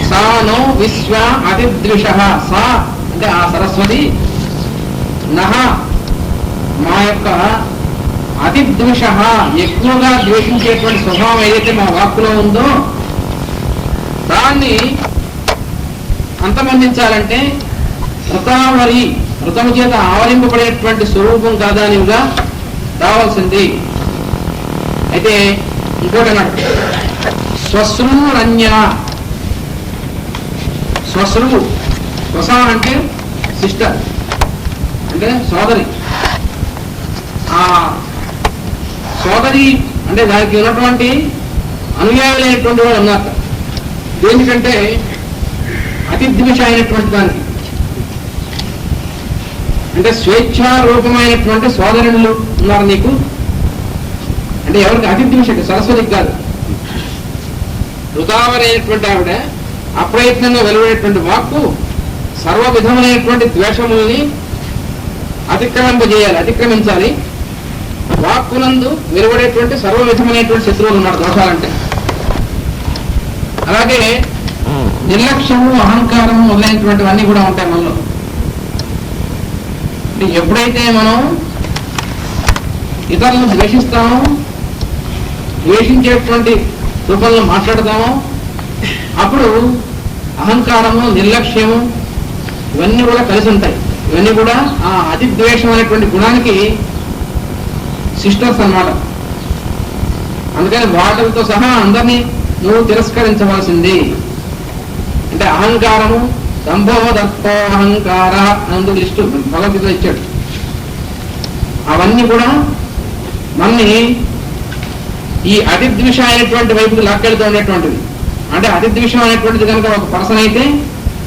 సా నో విశ్వ అతిద్విష, సా అంటే ఆ సరస్వతి, నహ మా యొక్క అతిద్వేష, ఎక్కువగా ద్వేషించేటువంటి స్వభావం ఏదైతే మా వాక్కులో ఉందో దాన్ని అంతమందించాలంటే ఋతావరి, ఋతము చేత ఆవరింపబడేటువంటి స్వరూపం కాదానివిగా రావాల్సింది. అయితే ఇంకోటి అన్నాడు, శ్వశ్రురన్య, శ్వశ్రువు, శ్వస అంటే సిస్టర్ అంటే సోదరి. ఆ సోదరి అంటే దానికి ఉన్నటువంటి అనుయాయులైనటువంటి వాడు ఉన్నారు. దేనికంటే అతిద్వేష అయినటువంటి దానికి, అంటే స్వేచ్ఛారూపమైనటువంటి సోదరులు ఉన్నారు నీకు. అంటే ఎవరికి? అతిద్వేషకి, సరస్వతికి కాదు. ఋతావరైనటువంటి ఆవిడ అప్రయత్నంగా వెలువడేటువంటి వాక్కు సర్వ విధములైనటువంటి ద్వేషములని అతిక్రమించాలి. వాక్కునందు వెలువడేటువంటి సర్వ విధమైనటువంటి శత్రువులు ఉన్నారు దోషాలంటే. అలాగే నిర్లక్ష్యము, అహంకారము మొదలైనటువంటివన్నీ కూడా ఉంటాయి మనలో. ఎప్పుడైతే మనం ఇతరులను ద్వేషిస్తామో, ద్వేషించేటువంటి రూపంలో మాట్లాడతామో అప్పుడు అహంకారము, నిర్లక్ష్యము ఇవన్నీ కూడా కలిసి ఉంటాయి. ఇవన్నీ కూడా ఆ అతిద్వేషం అనేటువంటి గుణానికి సిస్టర్స్ అన్నమాట. అందుకని వాటితో సహా అందరినీ నువ్వు తిరస్కరించవలసింది. అంటే అహంకారము, దంభో దర్పో అహంకార అందు లిస్టు భగవద్గీతలో ఇచ్చాడు. అవన్నీ కూడా మనని ఈ అతిద్వేషం అయినటువంటి వైపుకి లాక్కెళ్తూ ఉండేటువంటిది. అంటే అతిద్వేషం అనేటువంటిది కనుక ఒక పర్సన్ అయితే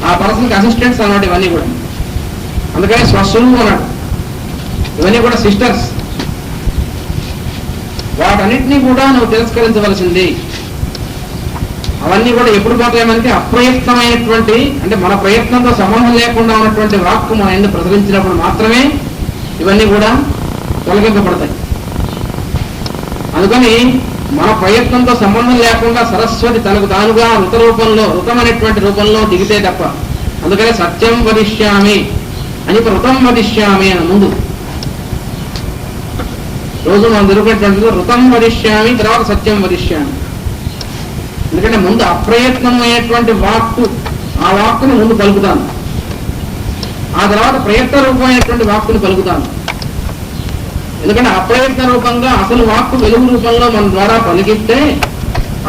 ఆ పర్సన్కి అసిస్టెంట్స్ అన్నమాట ఇవన్నీ కూడా. అందుకని స్వస్వరూపు అన్నాడు. ఇవన్నీ కూడా సిస్టర్స్. వాటన్నిటినీ కూడా నువ్వు తిరస్కరించవలసింది. అవన్నీ కూడా ఎప్పుడు పోతాయి మనకి? అప్రయత్నమైనటువంటి, అంటే మన ప్రయత్నంతో సంబంధం లేకుండా ఉన్నటువంటి వాక్కు మన ఎందుకు ప్రసరించినప్పుడు మాత్రమే ఇవన్నీ కూడా తొలగింపబడతాయి. అందుకని మన ప్రయత్నంతో సంబంధం లేకుండా సరస్వతి తనకు తానుగా ఋత రూపంలో, ఋతం అనేటువంటి రూపంలో దిగితే తప్ప. అందుకని సత్యం వదిష్యామి అని, ఋతం వదిష్యామి అని ముందు రోజు మనం జరుగుతున్నటువంటి ఋతం వదిష్యామి, తర్వాత సత్యం వదిష్యామి. ఎందుకంటే ముందు అప్రయత్నమైనటువంటి వాక్కు, ఆ వాక్కును ముందు పలుకుతాను, ఆ తర్వాత ప్రయత్న రూపమైనటువంటి వాక్కును పలుకుతాను. ఎందుకంటే అప్రయత్న రూపంగా అసలు వాక్కు వెలుగు రూపంలో మన ద్వారా పలికిస్తే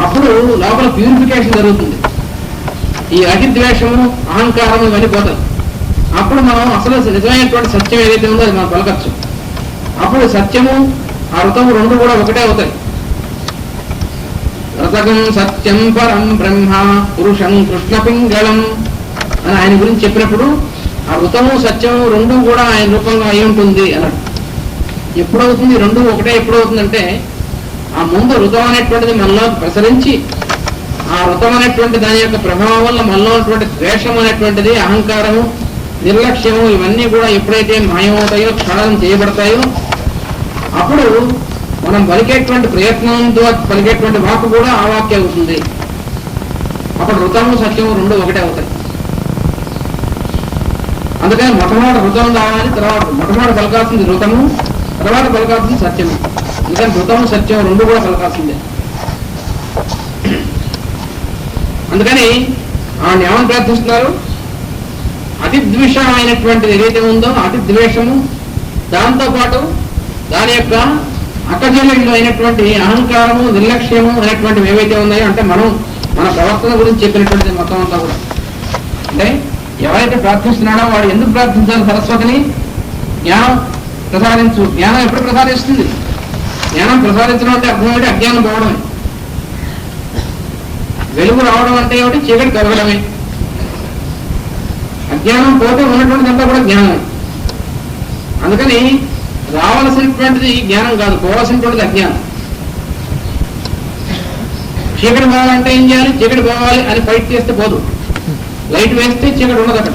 అప్పుడు లోపల ప్యూరిఫికేషన్ జరుగుతుంది. ఈ అతిద్వేషము, అహంకారము ఇవన్నీ పోతాయి. అప్పుడు మనం అసలు నిజమైనటువంటి సత్యం ఏదైతే ఉందో అది మనం పలకచ్చు. అప్పుడు సత్యము, ఆ ఋతము రెండు కూడా ఒకటే అవుతాయి. రతకం సత్యం పరం బ్రహ్మ పురుషం కృష్ణ పింగళం అని ఆయన గురించి చెప్పినప్పుడు ఆ ఋతము, సత్యము రెండు కూడా ఆయన రూపంగా అయి ఉంటుంది అన్నాడు. ఎప్పుడవుతుంది? రెండు ఒకటే ఎప్పుడవుతుందంటే ఆ ముందు ఋతం అనేటువంటిది మనలో ప్రసరించి ఆ ఋతం అనేటువంటి దాని యొక్క ప్రభావం వల్ల మనలో ఉన్నటువంటి ద్వేషం అనేటువంటిది, అహంకారము, నిర్లక్ష్యము ఇవన్నీ కూడా ఎప్పుడైతే మాయమవుతాయో, క్షాళనం చేయబడతాయో అప్పుడు మనం పలికేటువంటి ప్రయత్నంతో పలికేటువంటి వాక్కు కూడా ఆ వాక్య అవుతుంది. అప్పుడు ఋతము, సత్యము రెండు ఒకటే అవుతాయి. అందుకని మొట్టమొదటి ఋతం రావాలి, తర్వాత మొట్టమొదటి పలకాల్సింది ఋతము, తర్వాత పలకాల్సింది సత్యము. అందుకని ఋతము, సత్యం రెండు కూడా పలకాల్సిందే. అందుకని ఆయన ఏమని ప్రార్థిస్తున్నారు? అతిద్వేషమైనటువంటిది ఏదైతే ఉందో అతిద్వేషము, దాంతోపాటు దాని యొక్క అక్కజల్లు అయినటువంటి అహంకారము, నిర్లక్ష్యము అనేటువంటివి ఏవైతే ఉన్నాయో, అంటే మనం మన ప్రవర్తన గురించి చెప్పినటువంటిది మొత్తం అంతా కూడా. అంటే ఎవరైతే ప్రార్థిస్తున్నాడో వాడు ఎందుకు ప్రార్థించాలి? సరస్వతిని జ్ఞానం ప్రసాదించు. జ్ఞానం ఎప్పుడు ప్రసాదిస్తుంది? జ్ఞానం ప్రసాదించడం అంటే అర్థం ఏంటి? అజ్ఞానం పోవడమే. వెలుగు రావడం అంటే ఏమిటి? చీకటి కలగడమే. అజ్ఞానం పోతే ఉన్నటువంటిదంతా కూడా జ్ఞానమే. అందుకని రావాల్సినటువంటిది జ్ఞానం కాదు, పోవాల్సినటువంటిది అజ్ఞానం. చీకటి పోవాలంటే ఏం చేయాలి? చీకటి పోవాలి అని ఫైట్ చేస్తే పోదు. లైట్ వేస్తే చీకటి ఉండదు అక్కడ.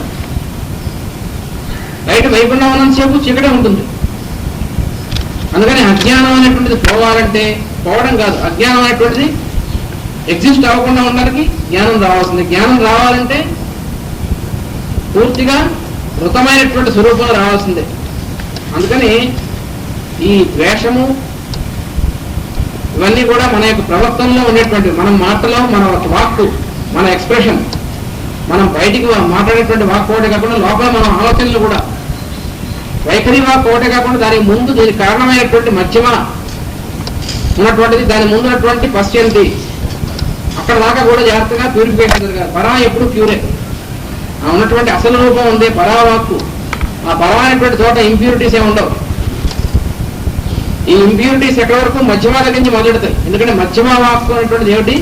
లైట్ వేయకుండా ఉన్నంతసేపు చీకటే ఉంటుంది. అందుకని అజ్ఞానం అనేటువంటిది పోవాలంటే, పోవడం కాదు, అజ్ఞానం అనేటువంటిది ఎగ్జిస్ట్ అవ్వకుండా ఉండడానికి జ్ఞానం రావాల్సింది. జ్ఞానం రావాలంటే పూర్తిగా ఋతమైనటువంటి స్వరూపంలో రావాల్సిందే. అందుకని ఈ ద్వేషము, ఇవన్నీ కూడా మన యొక్క ప్రవర్తనలో ఉండేటువంటి మన మాటలో మన వాక్కు మన ఎక్స్ప్రెషన్ మనం బయటికి మాట్లాడేటువంటి వాక్ ఒకటే కాకుండా లోపల మన ఆలోచనలు కూడా వైఖరి వాక్ ఒకటే కాకుండా దానికి ముందు దీనికి కారణమైనటువంటి మధ్యమ ఉన్నటువంటిది దాని ముందు ఉన్నటువంటి పశ్చంతి అక్కడ దాకా కూడా జాగ్రత్తగా ప్యూరిఫికేషన్ జరగాలి. పరా ఎప్పుడు ప్యూరే ఉన్నటువంటి అసలు రూపం ఉంది పరావాక్కు. ఆ పరా అనేటువంటి చోట ఇంప్యూరిటీస్ ఏమి ఉండవు. ఈ ఇంప్యూరిటీస్ ఎక్కడి వరకు మధ్యమ దగ్గర నుంచి మొదలెడతాయి. ఎందుకంటే మధ్యమ వాక్కు అనేటువంటిది ఏమిటి,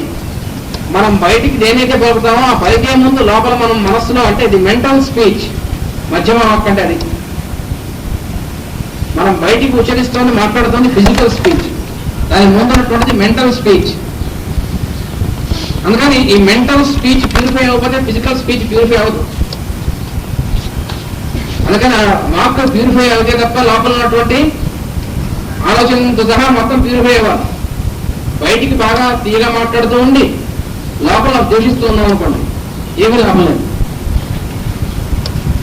మనం బయటికి దేనైతే పలుకుతామో ఆ పలికే ముందు లోపల మనం మనస్సులో అంటే ఇది మెంటల్ స్పీచ్. మధ్యమ వాక్ అంటే అది మనం బయటికి ఉచ్చరిస్తోంది మాట్లాడుతోంది ఫిజికల్ స్పీచ్, దాని ముందు ఉన్నటువంటిది మెంటల్ స్పీచ్. అందుకని ఈ మెంటల్ స్పీచ్ ప్యూరిఫై అవ్వకపోతే ఫిజికల్ స్పీచ్ ప్యూరిఫై అవ్వదు. అందుకని ఆ వాక్ ప్యూరిఫై అవుతే తప్ప లోపల ఉన్నటువంటి ఆలోచనతో సహా మొత్తం ప్యూరిఫై అవ్వాలి. బయటికి బాగా తీయగా మాట్లాడుతూ ఉండి లోపల దూషిస్తూ ఉన్నాం అనుకోండి ఏమీ లాభం లేదు.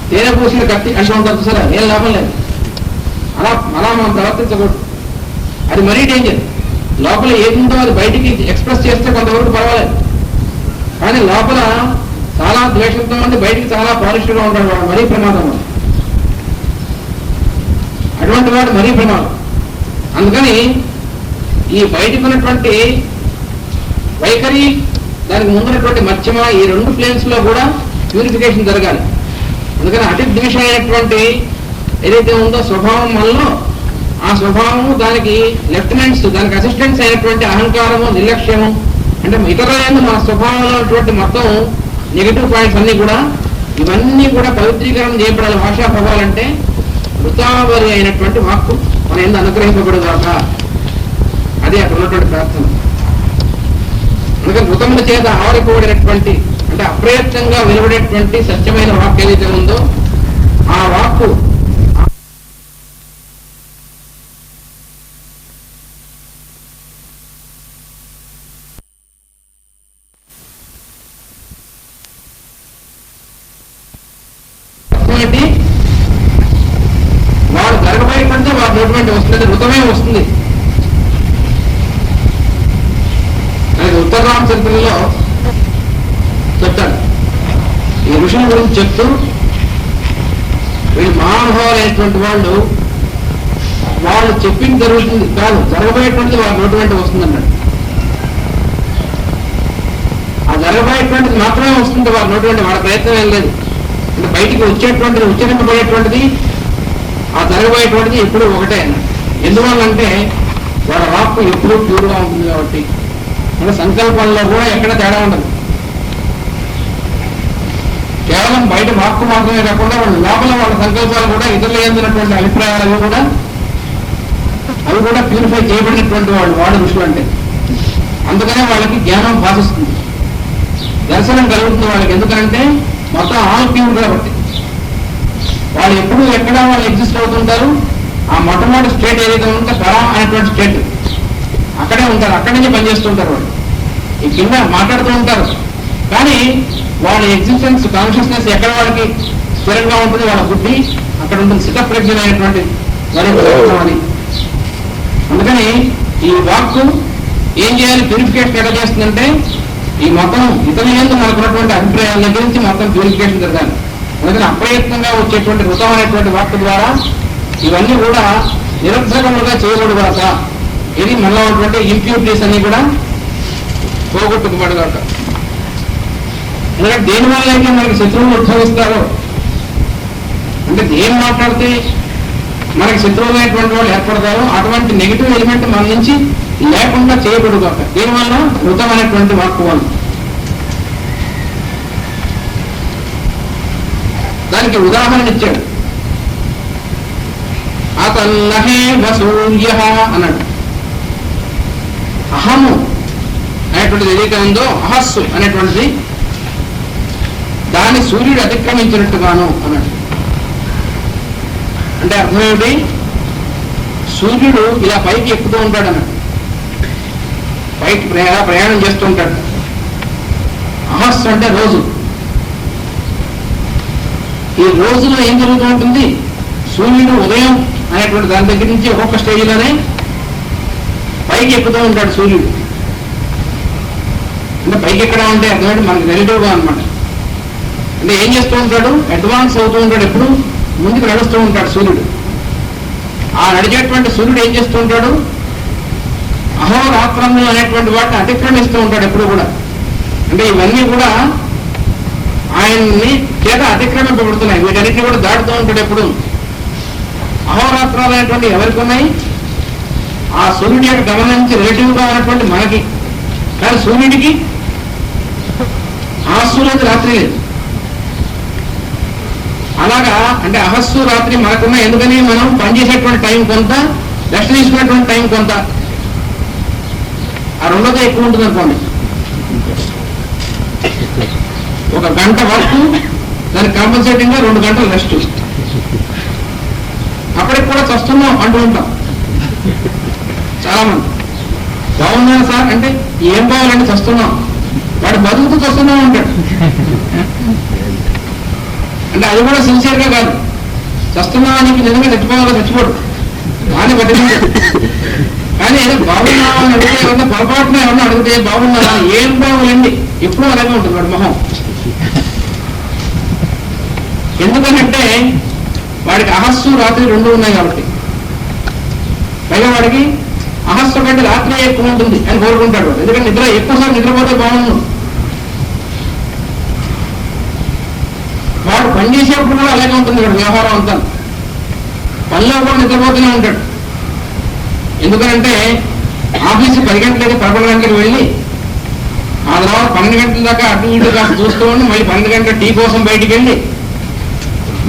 తేనె పూసిన కత్తి అంటూ ఉంటారు సరే, ఏం లాభం లేదు. అలా మనం ప్రవర్తించకూడదు. అది మరీ డేంజర్. లోపల ఏముందో అది బయటికి ఎక్స్ప్రెస్ చేస్తే కొంతవరకు పర్వాలేదు, కానీ లోపల చాలా ద్వేషంతో ఉండి బయటికి చాలా పాలిష్గా ఉంటాడు వాడు, మరీ ప్రమాదం. అటువంటి వాడు మరీ ప్రమాదం. అందుకని ఈ బయటకు ఉన్నటువంటి వైఖరి దానికి ముందున్నటువంటి మధ్యమ ఈ రెండు ప్లేన్స్ లో కూడా ప్యూరిఫికేషన్ జరగాలి. అందుకని అతి ద్వేషమైనటువంటి ఏదైతే ఉందో స్వభావం వల్ల ఆ స్వభావము దానికి లెఫ్టినెంట్స్ దానికి అసిస్టెంట్స్ అయినటువంటి అహంకారము నిర్లక్ష్యము అంటే ఇతరులైన మన స్వభావంలో ఉన్నటువంటి మొత్తం నెగిటివ్ పాయింట్స్ అన్ని కూడా ఇవన్నీ కూడా పవిత్రీకరణ చేయబడాలి. భాషా ప్రభావాలంటే వృతావరి అయినటువంటి వాక్కు మన ఎందుకు అనుగ్రహింపబడుగాక, అదే అక్కడ ఉన్నటువంటి ప్రార్థన. అందుకని వృతముల చేత ఆవరిపోబడినటువంటి అంటే అప్రయత్నంగా వెలువడేటువంటి సత్యమైన వాక్కు ఏదైతే ఉందో ఆ వాక్కు వాడు జరగబోయేటువంటి వాడు నోటివంటి వస్తుంది, వృతమే వస్తుంది. అది ఉత్తరరామ చరిత్రలో చెప్తాడు. ఈ ఋషుల గురించి చెప్తూ వీళ్ళు మహానుభావులైనటువంటి వాళ్ళు చెప్పింది జరుగుతుంది కాదు, జరగబోయేటువంటిది వాడు నోటివంటి వస్తుంది అన్నాడు. ఆ జరగబోయేటువంటిది మాత్రమే వస్తుంది వాడు నోటివంటి, వాడి ప్రయత్నం ఏం లేదు. అంటే బయటికి వచ్చేటువంటిది ఉచ్చరింపబడేటువంటిది ఆ జరగబోయేటువంటిది ఎప్పుడు ఒకటే అన్నాడు. ఎందువల్లంటే వాడి వాక్కు ఎప్పుడూ ప్యూర్గా ఉంటుంది కాబట్టి. అంటే సంకల్పంలో కూడా ఎక్కడ తేడా ఉండదు. కేవలం బయట వాక్కు మాత్రమే కాకుండా వాళ్ళ లోపల వాళ్ళ సంకల్పాలు కూడా ఇతరులు ఏందినటువంటి అభిప్రాయాలు అవి కూడా ప్యూరిఫై చేయబడినటువంటి వాడు ఋషులు అంటే. అందుకనే వాళ్ళకి జ్ఞానం భాషిస్తుంది, దర్శనం కలుగుతుంది వాళ్ళకి. ఎందుకంటే మొత్తం ఆల్ ప్యూర్ కాబట్టి వాళ్ళు ఎప్పుడు ఎక్కడ వాళ్ళు ఎగ్జిస్ట్ అవుతుంటారు. ఆ మొట్టమొదటి స్టేట్ ఏదైతే ఉంటే పరా అనేటువంటి స్టేట్ అక్కడే ఉంటారు, అక్కడి నుంచి పనిచేస్తుంటారు. వాళ్ళు ఈ కింద మాట్లాడుతూ ఉంటారు, కానీ వాళ్ళ ఎగ్జిస్టెన్స్ కాన్షియస్నెస్ ఎక్కడ వాళ్ళకి స్థిరంగా ఉంటుంది, వాళ్ళ బుద్ధి అక్కడ ఉంటుంది, స్థితప్రజ్ఞమైనటువంటి అది. అందుకని ఈ వాక్కు ఏం చేయాలి, ప్యూరిఫికేషన్ ఎక్కడ చేస్తుందంటే ఈ మొత్తం ఇతరుల యందు మనకున్నటువంటి అభిప్రాయాల దగ్గర నుంచి మొత్తం ప్యూరిఫికేషన్ జరగాలి. అందుకని అప్రయత్నంగా వచ్చేటువంటి వృతమైనటువంటి వాక్కు ద్వారా ఇవన్నీ కూడా నిరర్ధకములుగా చేయబడుగాక. ఇది మనలో ఉన్నటువంటి ఇంప్యూరిటీస్ అన్ని కూడా పోగొట్టుకోబడుగాక. ఎందుకంటే దేనివల్ల అయితే మనకి శత్రువులు ఉద్భవిస్తారో అంటే ఏం మాట్లాడితే మనకి శత్రువులైనటువంటి వాళ్ళు ఏర్పడతారో అటువంటి నెగిటివ్ ఎలిమెంట్ మన నుంచి లేకుండా చేయబడుగాక. దీనివల్ల వృతమైనటువంటి వాక్కు వాళ్ళు. దానికి ఉదాహరణ ఇచ్చాడు. అతన్నహే వసూర్య అన్నాడు. అహము అనేటువంటిది ఏదైతే ఉందో అహస్సు అనేటువంటిది దాన్ని సూర్యుడు అతిక్రమించినట్టుగాను అన్నాడు. అంటే అర్థం ఏమిటి, సూర్యుడు ఇలా పైకి ఎక్కుతూ ఉంటాడు అన్నాడు, పైకి ప్రయాణం చేస్తూ ఉంటాడు. అహస్సు అంటే రోజు. ఈ రోజులో ఏం జరుగుతూ ఉంటుంది, సూర్యుడు ఉదయం అనేటువంటి దాని దగ్గర నుంచి ఒక్కొక్క స్టేజ్లోనే పైకి ఎక్కుతూ ఉంటాడు సూర్యుడు. అంటే పైకి ఎక్కడం అంటే అర్థమంటే మనకు రిలేటివ్గా అనమాట. అంటే ఏం చేస్తూ ఉంటాడు, అడ్వాన్స్ అవుతూ ఉంటాడు, ఎప్పుడు ముందుకు నడుస్తూ ఉంటాడు సూర్యుడు. ఆ నడిచేటువంటి సూర్యుడు ఏం చేస్తూ ఉంటాడు, అహోరాత్రములు అనేటువంటి వాటిని అతిక్రమిస్తూ ఉంటాడు ఎప్పుడు కూడా. అంటే ఇవన్నీ కూడా ఆయన్ని చేత అతిక్రమింపబడుతున్నాయి, వీటన్నిటిని కూడా దాటుతూ ఉంటాడు ఎప్పుడు. అహోరాత్రాలు అనేటువంటి ఎవరికి ఉన్నాయి, ఆ సూర్యుడి యొక్క గమనించి రిలేటివ్గా ఉన్నటువంటి మనకి. కానీ సూర్యుడికి అహస్సు లేదు, రాత్రి లేదు. అలాగా అంటే అహస్సు రాత్రి మనకున్న, ఎందుకని మనం పనిచేసేటువంటి టైం కొంత, రెస్ట్ తీసుకునేటువంటి టైం కొంత, ఆ రెండోదే ఎక్కువ ఉంటుంది అనుకోండి. ఒక గంట వర్క్, దానికి కాంపన్సేటింగ్ గా 2 గంటలు రెస్ట్. అప్పటికి కూడా చస్తున్నాం అంటూ ఉంటాం చాలా మంది. బాగున్నాను సార్ అంటే ఏం బాగాలంటే చస్తున్నాం, వాడు బతుకుతూ చస్తున్నాం అంటాడు. అంటే అది కూడా సిన్సియర్ గా కాదు, చస్తున్నానికి నిజంగా చచ్చిపోవాలో చచ్చిపోడు అని బతికించాడు. కానీ ఏదో బాగున్నావా అని అడిగితే ఏమన్నా పొరపాటున ఏమన్నా అడిగితే బాగున్నావా, ఏం బాగుందండి, ఎప్పుడూ అలాగే ఉంటుంది వాడి మొహం. ఎందుకంటే వాడికి అహస్సు రాత్రి 2 ఉన్నాయి కాబట్టి. పైగా వాడికి అహస్సు కంటే రాత్రి ఎక్కువ ఉంటుంది అని కోరుకుంటాడు. ఎందుకంటే నిద్ర ఎక్కువసార్లు నిద్రపోతే బాగుండు. వాడు పనిచేసేప్పుడు కూడా అలాగే ఉంటుంది వాడు వ్యవహారం అంతా. పనిలో కూడా నిద్రపోతూనే ఉంటాడు. ఎందుకంటే ఆఫీసు 10 గంటలకి 11 గంటలకు వెళ్ళి ఆ తర్వాత 12 గంటల దాకా అటు ఇటు కాస్త చూస్తూ ఉండి మళ్ళీ 12 గంటల టీ కోసం బయటికి వెళ్ళి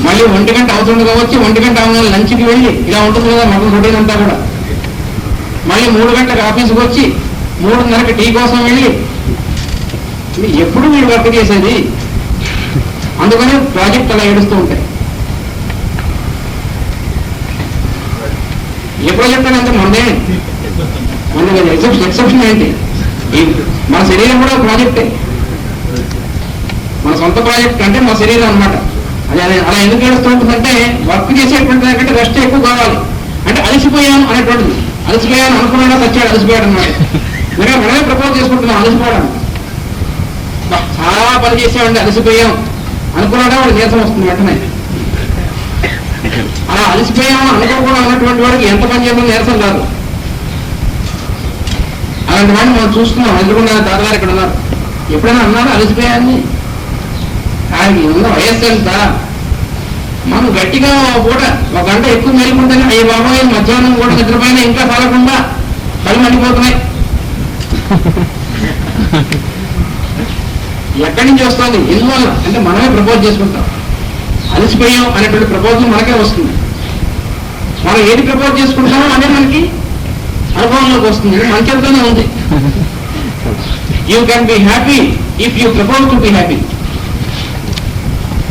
మళ్ళీ 1 గంట అవుతుండగా వచ్చి 1 గంట అవగానే లంచ్కి వెళ్ళి ఇలా ఉంటుంది కదా మొదలు రొటీన్ అంతా కూడా. మళ్ళీ 3 గంటలకు ఆఫీసుకి వచ్చి 3:30కి టీ కోసం వెళ్ళి ఎప్పుడు వీడు వర్క్ చేసేది. అందుకని ప్రాజెక్ట్ అలా ఏడుస్తూ ఉంటాయి. ఏ ప్రాజెక్ట్ అని అంటే మొన్నే ఎక్సెప్షన్ ఏంటి, మన శరీరం కూడా ప్రాజెక్టే. మన సొంత ప్రాజెక్ట్ అంటే మన శరీరం అనమాట. అది అలా ఎందుకు ఏడుస్తూ ఉంటుందంటే వర్క్ చేసేటువంటి దానికంటే రెస్ట్ ఎక్కువ కావాలి. అంటే అలసిపోయాను అనేటువంటిది, అలసిపోయాను అనుకున్నాడా వచ్చాడు అలసిపోయాడు అనమాట. ఎందుకంటే మనమే ప్రపోజ్ చేసుకుంటున్నాం అలసిపోవడం. చాలా పని చేసామండి అలసిపోయాం అనుకున్నాడా వాడు నీరసం వస్తుంది వెంటనే. అలా అలసిపోయాము అనుకోకుండా ఉన్నటువంటి వాడికి ఎంత పని చేయడం నీరసం కాదు. అలాంటి వాడిని మనం చూస్తున్నాం. ఎదురుకున్న దాదాపు ఇక్కడ ఉన్నారు. ఎప్పుడైనా అన్నారా అలసిపోయాన్ని? ఆయనకి ఉన్న వయస్సు ఎంత, మనం గట్టిగా కూడా 1 గంట ఎక్కువ మేలుకుంటేనే అయ్యి బాబాయ్ మధ్యాహ్నం కూడా నిద్రపోయినా ఇంకా చాలకుండా కళ్ళు మండిపోతున్నాయి. ఎక్కడి నుంచి వస్తుంది, ఎందువల్ల అంటే మనమే ప్రపోజ్ చేసుకుంటాం. అలసిపోయాం అనేటువంటి ప్రపోజల్ మనకే వస్తుంది. మనం ఏది ప్రపోజ్ చేసుకుంటామో అదే మనకి అనుభవంలోకి వస్తుంది. మన చేతిలోనే ఉంది. You can be happy if you propose to be happy.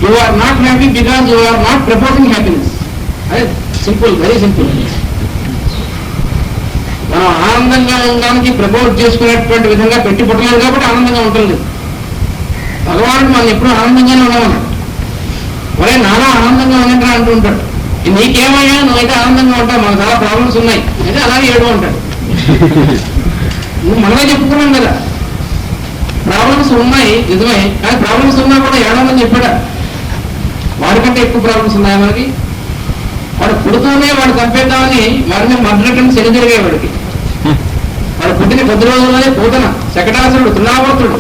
You are not happy because you are not proposing happiness. అదే సింపుల్, వెరీ సింపుల్. మనం ఆనందంగా ఉండడానికి ప్రపోజ్ చేసుకునేటువంటి విధంగా పెట్టి పుట్టలేదు కాబట్టి ఆనందంగా ఉంటుంది. భగవానుడు మనం ఎప్పుడు ఆనందంగానే ఉండమని, ఒరే నానా ఆనందంగా ఉండరా అంటూ ఉంటాడు. నీకేమయ్యా నువ్వైతే ఆనందంగా ఉంటావు, మనకు చాలా ప్రాబ్లమ్స్ ఉన్నాయి అయితే అలాగే ఏడు ఉంటాడు. నువ్వు మనమే చెప్పుకున్నాం కదా ప్రాబ్లమ్స్ ఉన్నాయి నిజమే, కానీ ప్రాబ్లమ్స్ ఉన్నా కూడా ఏడమని చెప్పాడా? వాడికంటే ఎక్కువ ప్రాబ్లమ్స్ ఉన్నాయి మనకి. వాడు పుడుతూనే వాడు చంపేద్దామని వాడిని మర్దనటం శని జరిగే వాడికి. వాడు పుట్టిన కొద్ది రోజుల్లోనే పూతన శకటాసురుడు, తృణావర్తుడు,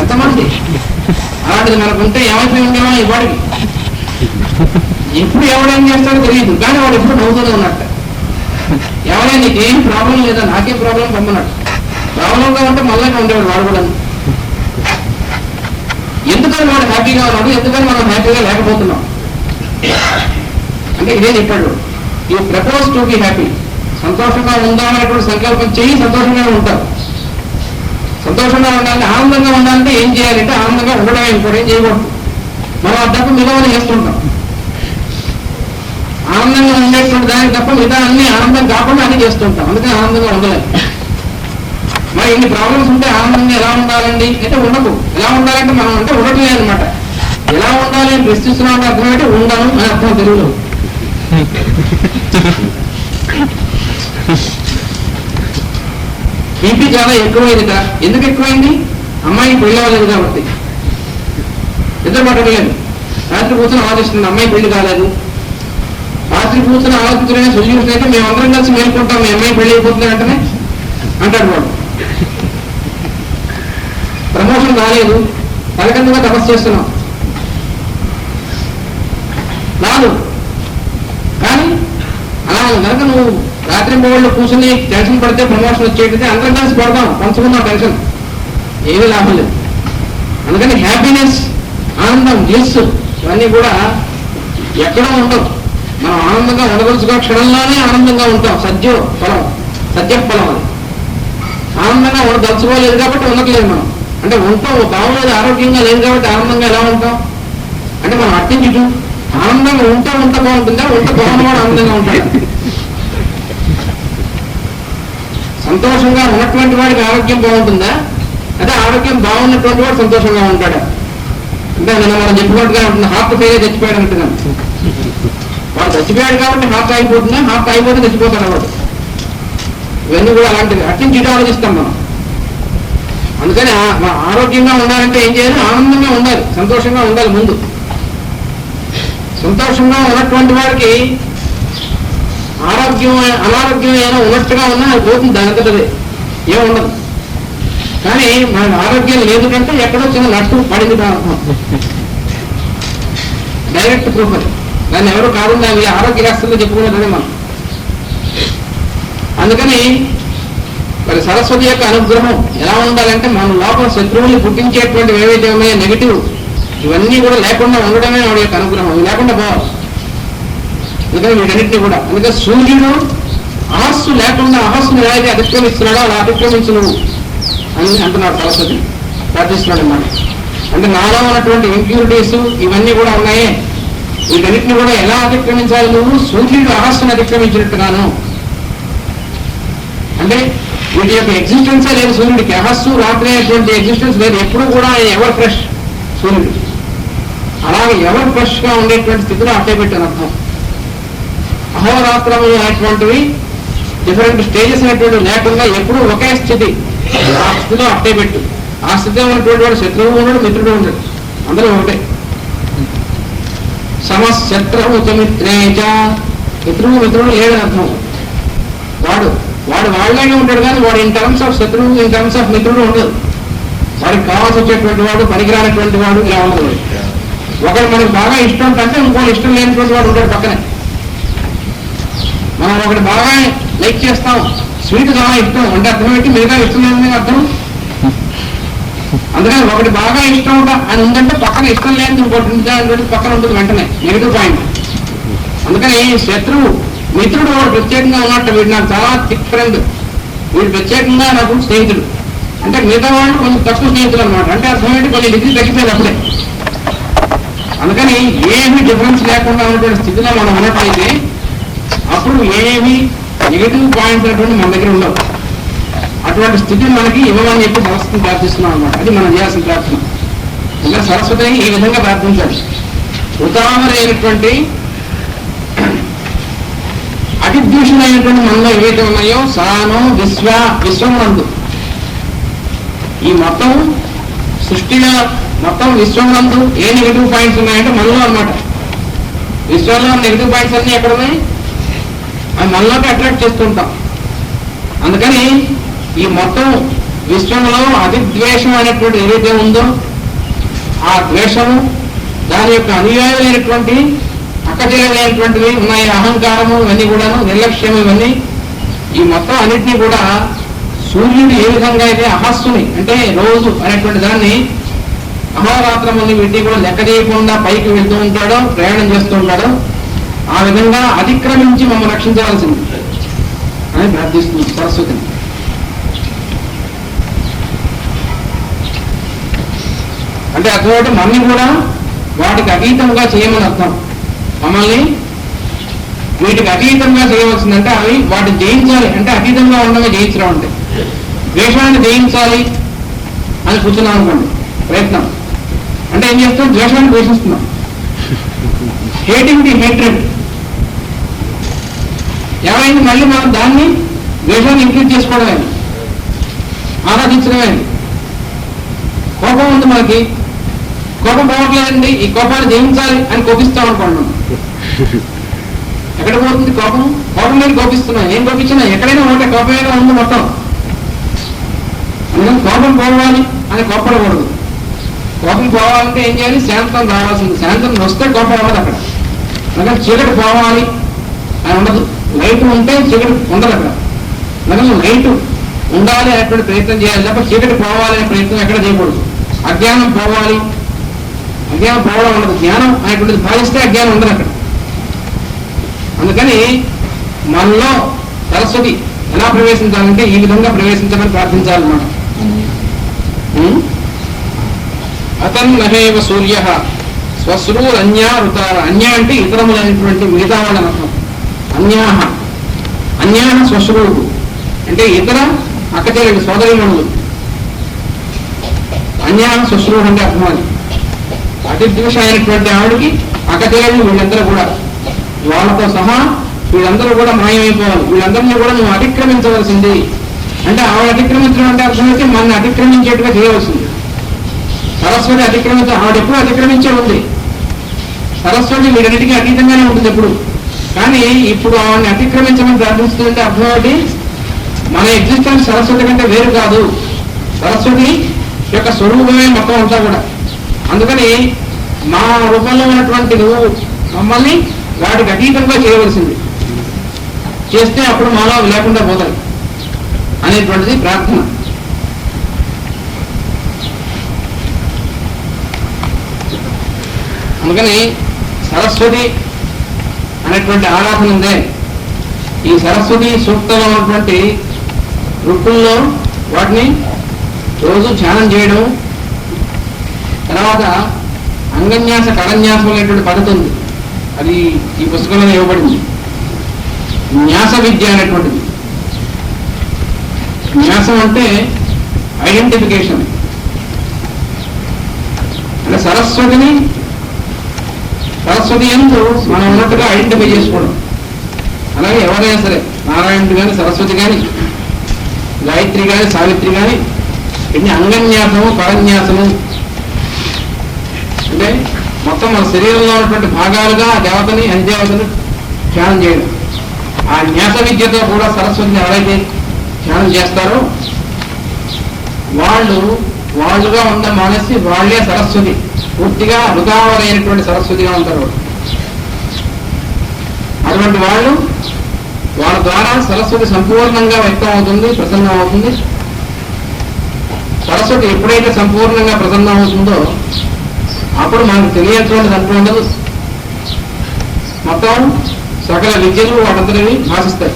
ఎంతమంది అలాంటిది మనకుంటే ఏమైపోయి ఉండేవా ఈ వాడికి. ఎప్పుడు ఎవడేం చేస్తాడో తెలియదు, కానీ వాడు ఎప్పుడు నవ్వుతూనే ఉన్నట్ట. ఎవరైనా నీకేం ప్రాబ్లం లేదా, నాకేం ప్రాబ్లం పొమ్మన్నట్టు. ప్రాబ్లంగా ఉంటే మళ్ళీ ఉండేవాడు వాడు కూడా. ఎందుకని వాడు హ్యాపీగా ఉన్నాడు, ఎందుకని మనం హ్యాపీగా లేకపోతున్నాం అంటే ఇదే చెప్పాడు. You propose to be happy. సంతోషంగా ఉందామనేటువంటి సంకల్పం చేయి, సంతోషంగా ఉంటారు. సంతోషంగా ఉండాలంటే, ఆనందంగా ఉండాలంటే ఏం చేయాలంటే ఆనందంగా ఉండడమే, ఇంకోటేం చేయకూడదు. మనం ఆ తప్ప మిగతా చేస్తుంటాం. ఆనందంగా ఉండేటువంటి దానికి తప్ప మిగతా అన్ని ఆనందం కాకుండా అన్ని చేస్తుంటాం. అందుకని ఆనందంగా ఉండలేదు. మరి ఇన్ని ప్రాబ్లమ్స్ ఉంటే ఆనందంగా ఎలా ఉండాలండి అంటే ఉండకు. ఎలా ఉండాలంటే మనం అంటే ఉండట్లేదు అనమాట. ఎలా ఉండాలి అని ప్రశ్నిస్తున్నాం అంటే అర్థం ఏంటి, ఉండను అని అర్థం తెలుగులో. చాలా ఎక్కువైందిట. ఎందుకు ఎక్కువైంది? అమ్మాయి పెళ్లి అవ్వలేదు కాబట్టి. నిద్ర పట్టలేదు. రాత్రి కూర్చొని ఆలోచిస్తుంది, అమ్మాయి పెళ్లి కాలేదు. రాత్రి కూర్చొని ఆలోచించడమే సొల్యూషన్ అయితే మేమందరం కలిసి మేల్కొంటాం, మీ అమ్మాయి పెళ్లి అయిపోతుంది అంటేనే అంటాడు వాడు. ప్రమోషన్ రాలేదు, తలకందుగా తపస్సు చేస్తున్నాం రాదు. కానీ అలా కనుక నువ్వు రాత్రి మూడు కూర్చొని టెన్షన్ పడితే ప్రమోషన్ వచ్చేటైతే అందరం కలిసి పడతాం, పంచుకుందాం టెన్షన్, ఏమీ లాభం లేదు. అందుకని హ్యాపీనెస్, ఆనందం, గ్లిస్ ఇవన్నీ కూడా ఎక్కడో ఉండవు. మనం ఆనందంగా ఉండదలుచుకో క్షణంలోనే ఆనందంగా ఉంటాం. సత్య ఫలం అది. ఆనందంగా ఉండదలుచుకోలేదు కాబట్టి ఉండట్లేదు మనం. అంటే ఉంటాం, బాగోలేదు, ఆరోగ్యంగా లేదు కాబట్టి ఆనందంగా ఎలా ఉంటాం అంటే మనం అట్టించు ఆనందంగా ఉంట బాగుంటుందా, బాగున్న వాడు ఆనందంగా ఉంటాడు. సంతోషంగా ఉన్నటువంటి వాడికి ఆరోగ్యం బాగుంటుందా, అదే ఆరోగ్యం బాగున్నటువంటి వాడు సంతోషంగా ఉంటాడా? అంటే నేను మనం చెప్పుకున్నట్టుగా ఉంటుంది, హార్ట్ ఫెయిల్ చచ్చిపోయాడు అంటున్నాను. వాడు చచ్చిపోయాడు కాబట్టి హార్ట్ అయిపోతుందా, హార్ట్ అయిపోతే చచ్చిపోతాడు వాడు. ఇవన్నీ కూడా అలాంటివి అట్టించి ఆలోచిస్తాం మనం. అందుకని ఆరోగ్యంగా ఉండాలంటే ఏం చేయాలి? ఆనందంగా ఉండాలి, సంతోషంగా ఉండాలి. ముందు సంతోషంగా ఉన్నటువంటి వాడికి అనారోగ్యం ఏమైనా ఉన్నట్టుగా ఉన్నా అది పోతుంది, దానికంటే ఏముండదు. కానీ మనకు ఆరోగ్యం లేదు కంటే ఎక్కడో చిన్న నట్టు పడింది అర్థం. డైరెక్ట్ ప్రూఫ్ అది. దాన్ని ఎవరు కాకుండా అవి ఆరోగ్య శాస్త్రంలో చెప్పుకున్నదే మనం. అందుకని మరి సరస్వతి యొక్క అనుగ్రహం ఎలా ఉండాలంటే మన లోపల శత్రువుల్ని పుట్టించేటువంటి ఏవైతే ఉన్నాయో నెగిటివ్, ఇవన్నీ కూడా లేకుండా ఉండడమే వాడి యొక్క అనుగ్రహం. ఇవి లేకుండా పోవాలి. అందుకని వీటన్నిటిని కూడా, అందుకని సూర్యుడు అహస్సు లేకుండా అహస్సును ఏదైతే అతిక్రమిస్తున్నాడో అలా అతిక్రమించు నువ్వు అని అంటున్నాడు సరస్వతి, ప్రార్థిస్తున్నాడు అన్నమాట. అంటే నాలో ఉన్నటువంటి ఇంప్యూరిటీస్ ఇవన్నీ కూడా ఉన్నాయే, వీటన్నిటిని కూడా ఎలా అతిక్రమించాలి? నువ్వు సూర్యుడు అహస్సును అతిక్రమించినట్టుగాను. అంటే వీటి యొక్క ఎగ్జిస్టెన్సే లేదు సూర్యుడికి. అహస్సు రాత్రి అనేటువంటి ఎగ్జిస్టెన్స్ లేదు. ఎప్పుడు కూడా ఎవర్ ఫ్రెష్ సూర్యుడు. అలాగే ఎవర్ ఫ్రెష్ గా ఉండేటువంటి స్థితిలో అట్టే పెట్టాను అర్థం. అహోరాత్రము అనేటువంటివి డిఫరెంట్ స్టేజెస్ అనేటువంటి లేకుండా ఎప్పుడు ఒకే స్థితి, ఆ స్థితిలో అట్టే పెట్టు. ఆ స్థితిలో ఉన్నటువంటి వాడు శత్రువు ఉండడు, మిత్రుడు ఉండడు, అందరూ ఒకటే. సమశత్రువు మిత్రేచ, మిత్రుడు లేదని అర్థం. వాడు వాళ్ళనే ఉంటాడు కానీ వాడు ఇన్ టర్మ్స్ ఆఫ్ శత్రువు, ఇన్ టర్మ్స్ ఆఫ్ మిత్రుడు ఉండదు. వాడికి కావాల్సి వచ్చేటువంటి వాడు, పనికిరానటువంటి వాడు ఇలా ఉండదు. ఒకడు మనకు బాగా ఇష్టం కంటే ఇంకోటి ఇష్టం లేనటువంటి వాడు ఉంటాడు పక్కనే. మనం ఒకటి బాగా లైక్ చేస్తాం, స్వీట్ చాలా ఇష్టం అంటే అర్థం పెట్టి మిగతా ఇష్టం లేదని అర్థం. అందుకని ఒకటి బాగా ఇష్టం అని ఉందంటే పక్కన ఇష్టం లేని ఇంకోటి పక్కన ఉంటుంది వెంటనే, నెగిటివ్ పాయింట్. అందుకని శత్రువు మిత్రుడు వాడు ప్రత్యేకంగా ఉన్నట్టు, వీడు నాకు చాలా థిక్ ఫ్రెండ్, వీడు ప్రత్యేకంగా నాకు స్నేహితుడు. అంటే మిగతా వాళ్ళు కొంచెం తక్కువ స్నేహితులు అనమాట. అంటే అర్థం ఏంటి, కొన్ని డిగ్రీ తగ్గిపోయింది అప్పుడే. అందుకని ఏమీ డిఫరెన్స్ లేకుండా ఉన్నటువంటి స్థితిలో మనం ఉన్నట్లయితే అప్పుడు ఏమీ నెగిటివ్ పాయింట్స్ అనేటువంటి మన దగ్గర ఉండవు. అటువంటి స్థితిని మనకి ఇవ్వమని చెప్పి సరస్వతిని ప్రార్థిస్తున్నాం అనమాట. అది మనం చేయాల్సిన ప్రార్థన. ఇంకా సరస్వతిని ఈ విధంగా ప్రార్థించాలి. ఉదాహరణైనటువంటి అతిద్యూషణమైనటువంటి మనలో ఏవైతే ఉన్నాయో సానో విశ్వమునందు, ఈ మొత్తం సృష్టిలో మొత్తం విశ్వమునందు ఏ నెగిటివ్ పాయింట్స్ ఉన్నాయంటే మనలో అనమాట. విశ్వంలో నెగిటివ్ పాయింట్స్ అన్నీ ఎక్కడ ఉన్నాయి? అవి మనలోకి అట్రాక్ట్ చేస్తుంటాం. అందుకని ఈ మొత్తం విశ్వంలో అతిద్వేషం అనేటువంటి ఏదైతే ఉందో ఆ ద్వేషము, దాని యొక్క అనుయాయులైనటువంటి అక్కచెల్లెలైనటువంటివి ఉన్నాయి, అహంకారము, ఇవన్నీ కూడాను, నిర్లక్ష్యం, ఇవన్నీ ఈ మొత్తం అన్నింటినీ కూడా సూర్యుడు ఏ విధంగా అయితే అహస్సుని అంటే రోజు అనేటువంటి దాన్ని అహోరాత్రముని వీటిని కూడా లెక్క చేయకుండా పైకి వెళ్తూ ఉంటాడో, ప్రయాణం చేస్తూ ఉంటాడో, ఆ విధంగా అతిక్రమించి మమ్మల్ని రక్షించవలసింది అని ప్రార్థిస్తుంది సరస్వతిని. అంటే అటువంటి మమ్మల్ని కూడా వాటికి అతీతంగా చేయమని అర్థం. మమ్మల్ని వీటికి అతీతంగా చేయవలసిందంటే అవి వాటిని జయించాలి. అంటే అతీతంగా ఉండగా జయించడం అంటే ద్వేషాన్ని జయించాలి అని కూర్చున్నాం అనుకోండి ప్రయత్నం. అంటే ఏం చేస్తాం? ద్వేషాన్ని ద్వేషిస్తున్నాం. Hating the hatred. ఎవరైంది మళ్ళీ మనం దాన్ని ద్వేషాన్ని ఇంక్రీజ్ చేసుకోవడమే. ఆరాధించడమే. కోపం ఉంది మనకి, కోపం పోవట్లేదండి, ఈ కోపాన్ని జయించాలి అని కోపిస్తాం అనుకోండి. ఎక్కడ పోతుంది కోపం? కోపం మీద కోపిస్తున్నాం. ఏం కోపించినా ఎక్కడైనా ఒకటే కోపమైనా ఉంది మొత్తం. అందుకని కోపం పోవాలి అని కోపడకూడదు. కోపం పోవాలంటే ఏం చేయాలి? శాంతం రావాల్సింది. శాంతం వస్తే కోపం ఉండదు అక్కడ. అందుకని చీకటి పోవాలి అని ఉండదు. లైట్ ఉంటే చీకటి ఉండదు అక్కడ. అందుకని లైట్ ఉండాలి అనేటువంటి ప్రయత్నం చేయాలి తప్ప చీకటి పోవాలి అనే ప్రయత్నం ఎక్కడ చేయకూడదు. అజ్ఞానం పోవాలి, అజ్ఞానం పోవడం ఉండదు. జ్ఞానం అనేటువంటిది భావిస్తే అజ్ఞానం ఉండదు అక్కడ. అందుకని మనలో సరస్వతి ఎలా ప్రవేశించాలంటే ఈ విధంగా ప్రవేశించమని ప్రార్థించాలన్నమాట. అతన్ నహేవ సూర్య స్వశ్రూరన్యా రుతార. అన్య అంటే ఇతరములైనటువంటి మిగతా వాళ్ళని అర్థం. అన్యాహ, అన్యాహ స్వశ్రూడు అంటే ఇతర అక్కచెల్లెలు సోదరిమణులు. అన్యాహ స్వశ్రూడు అంటే అర్థం అది. అతిద్వేష అయినటువంటి ఆవిడికి అక్కచెల్లెలు వీళ్ళందరూ కూడా వాళ్ళతో సహా వీళ్ళందరూ కూడా మాయమైపోవాలి. వీళ్ళందరినీ కూడా నువ్వు అతిక్రమించవలసింది. అంటే ఆవిడ అతిక్రమించడం అంటే అర్థమైతే మన అతిక్రమించేట్టుగా చేయవలసింది. సరస్వతి ఆవిడ ఎప్పుడు అతిక్రమించే ఉంది. సరస్వతి వీరన్నిటికీ అతీతంగానే ఉంటుంది ఎప్పుడు. కానీ ఇప్పుడు ఆవిడని అతిక్రమించమని ప్రార్థిస్తుంటే అర్థం ఏంటి? మన ఎగ్జిస్టెన్స్ సరస్వతి కంటే వేరు కాదు. సరస్వతి యొక్క స్వరూపమే మొత్తం అంతా కూడా. అందుకని మా రూపంలో ఉన్నటువంటి నువ్వు మమ్మల్ని వాటికి అతీతంగా చేయవలసింది. చేస్తే అప్పుడు మాలో లేకుండా పోతాయి అనేటువంటిది ప్రార్థన. అందుకని సరస్వతి అనేటువంటి ఆరాధన ఉందే, ఈ సరస్వతి సూక్తంలో ఉన్నటువంటి రుక్కుల్లో వాటిని రోజు ధ్యానం చేయడం. తర్వాత అంగన్యాస కరన్యాసం అనేటువంటి పద్ధతి ఉంది. అది ఈ పుస్తకంలో ఇవ్వబడింది. న్యాస విద్య అనేటువంటిది. న్యాసం అంటే ఐడెంటిఫికేషన్. అంటే సరస్వతి ఎందు మనం ఉన్నట్టుగా ఐడెంటిఫై చేసుకోవడం. అలాగే ఎవరైనా సరే, నారాయణుడు కానీ సరస్వతి కానీ గాయత్రి కానీ సావిత్రి కానీ ఇన్ని అంగన్యాసము కరన్యాసము అంటే మొత్తం మన శరీరంలో ఉన్నటువంటి భాగాలుగా ఆ దేవతని అధిదేవతను ధ్యానం చేయడం. ఆ న్యాస విద్యతో కూడా సరస్వతిని ఎవరైతే ధ్యానం చేస్తారో వాళ్ళుగా ఉన్న మానసి వాళ్ళే సరస్వతి, పూర్తిగా రుకావరైనటువంటి సరస్వతిగా ఉంటారు. అటువంటి వాళ్ళ ద్వారా సరస్వతి సంపూర్ణంగా వ్యక్తం అవుతుంది, ప్రసన్నం అవుతుంది. సరస్వతి ఎప్పుడైతే సంపూర్ణంగా ప్రసన్నం అవుతుందో అప్పుడు మనకు తెలియనటువంటిది అంటూ ఉండదు. మొత్తం సకల విద్యలు వాటంతటివి భాషిస్తాయి.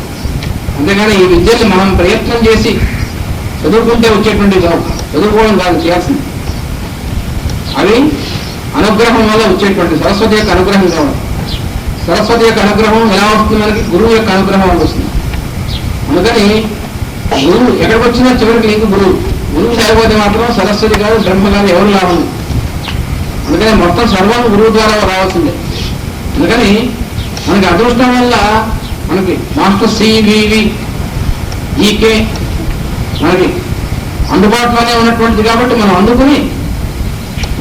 అంతేగాని ఈ విద్యల్ని మనం ప్రయత్నం చేసి చదువుకుంటే వచ్చేటువంటి చదువుకోవడం కాదు చేయాల్సింది. అవి అనుగ్రహం వల్ల వచ్చేటువంటి సరస్వతి యొక్క అనుగ్రహం కావాలి. సరస్వతి యొక్క అనుగ్రహం ఎలా వస్తుంది? మనకి గురువు యొక్క అనుగ్రహం వస్తుంది. అందుకని గురువు ఎక్కడికి వచ్చినా చివరికి నీకు గురువు లేకపోతే మాత్రం సరస్వతి కాదు, బ్రహ్మ కాదు, ఎవరు లాభం. అందుకని మొత్తం సర్వం గురువు ద్వారా రావాల్సిందే. అందుకని మనకి అదృష్టం వల్ల మనకి మాస్టర్ సివివి ఈకే మనకి అందుబాటులోనే ఉన్నటువంటిది కాబట్టి మనం అందుకుని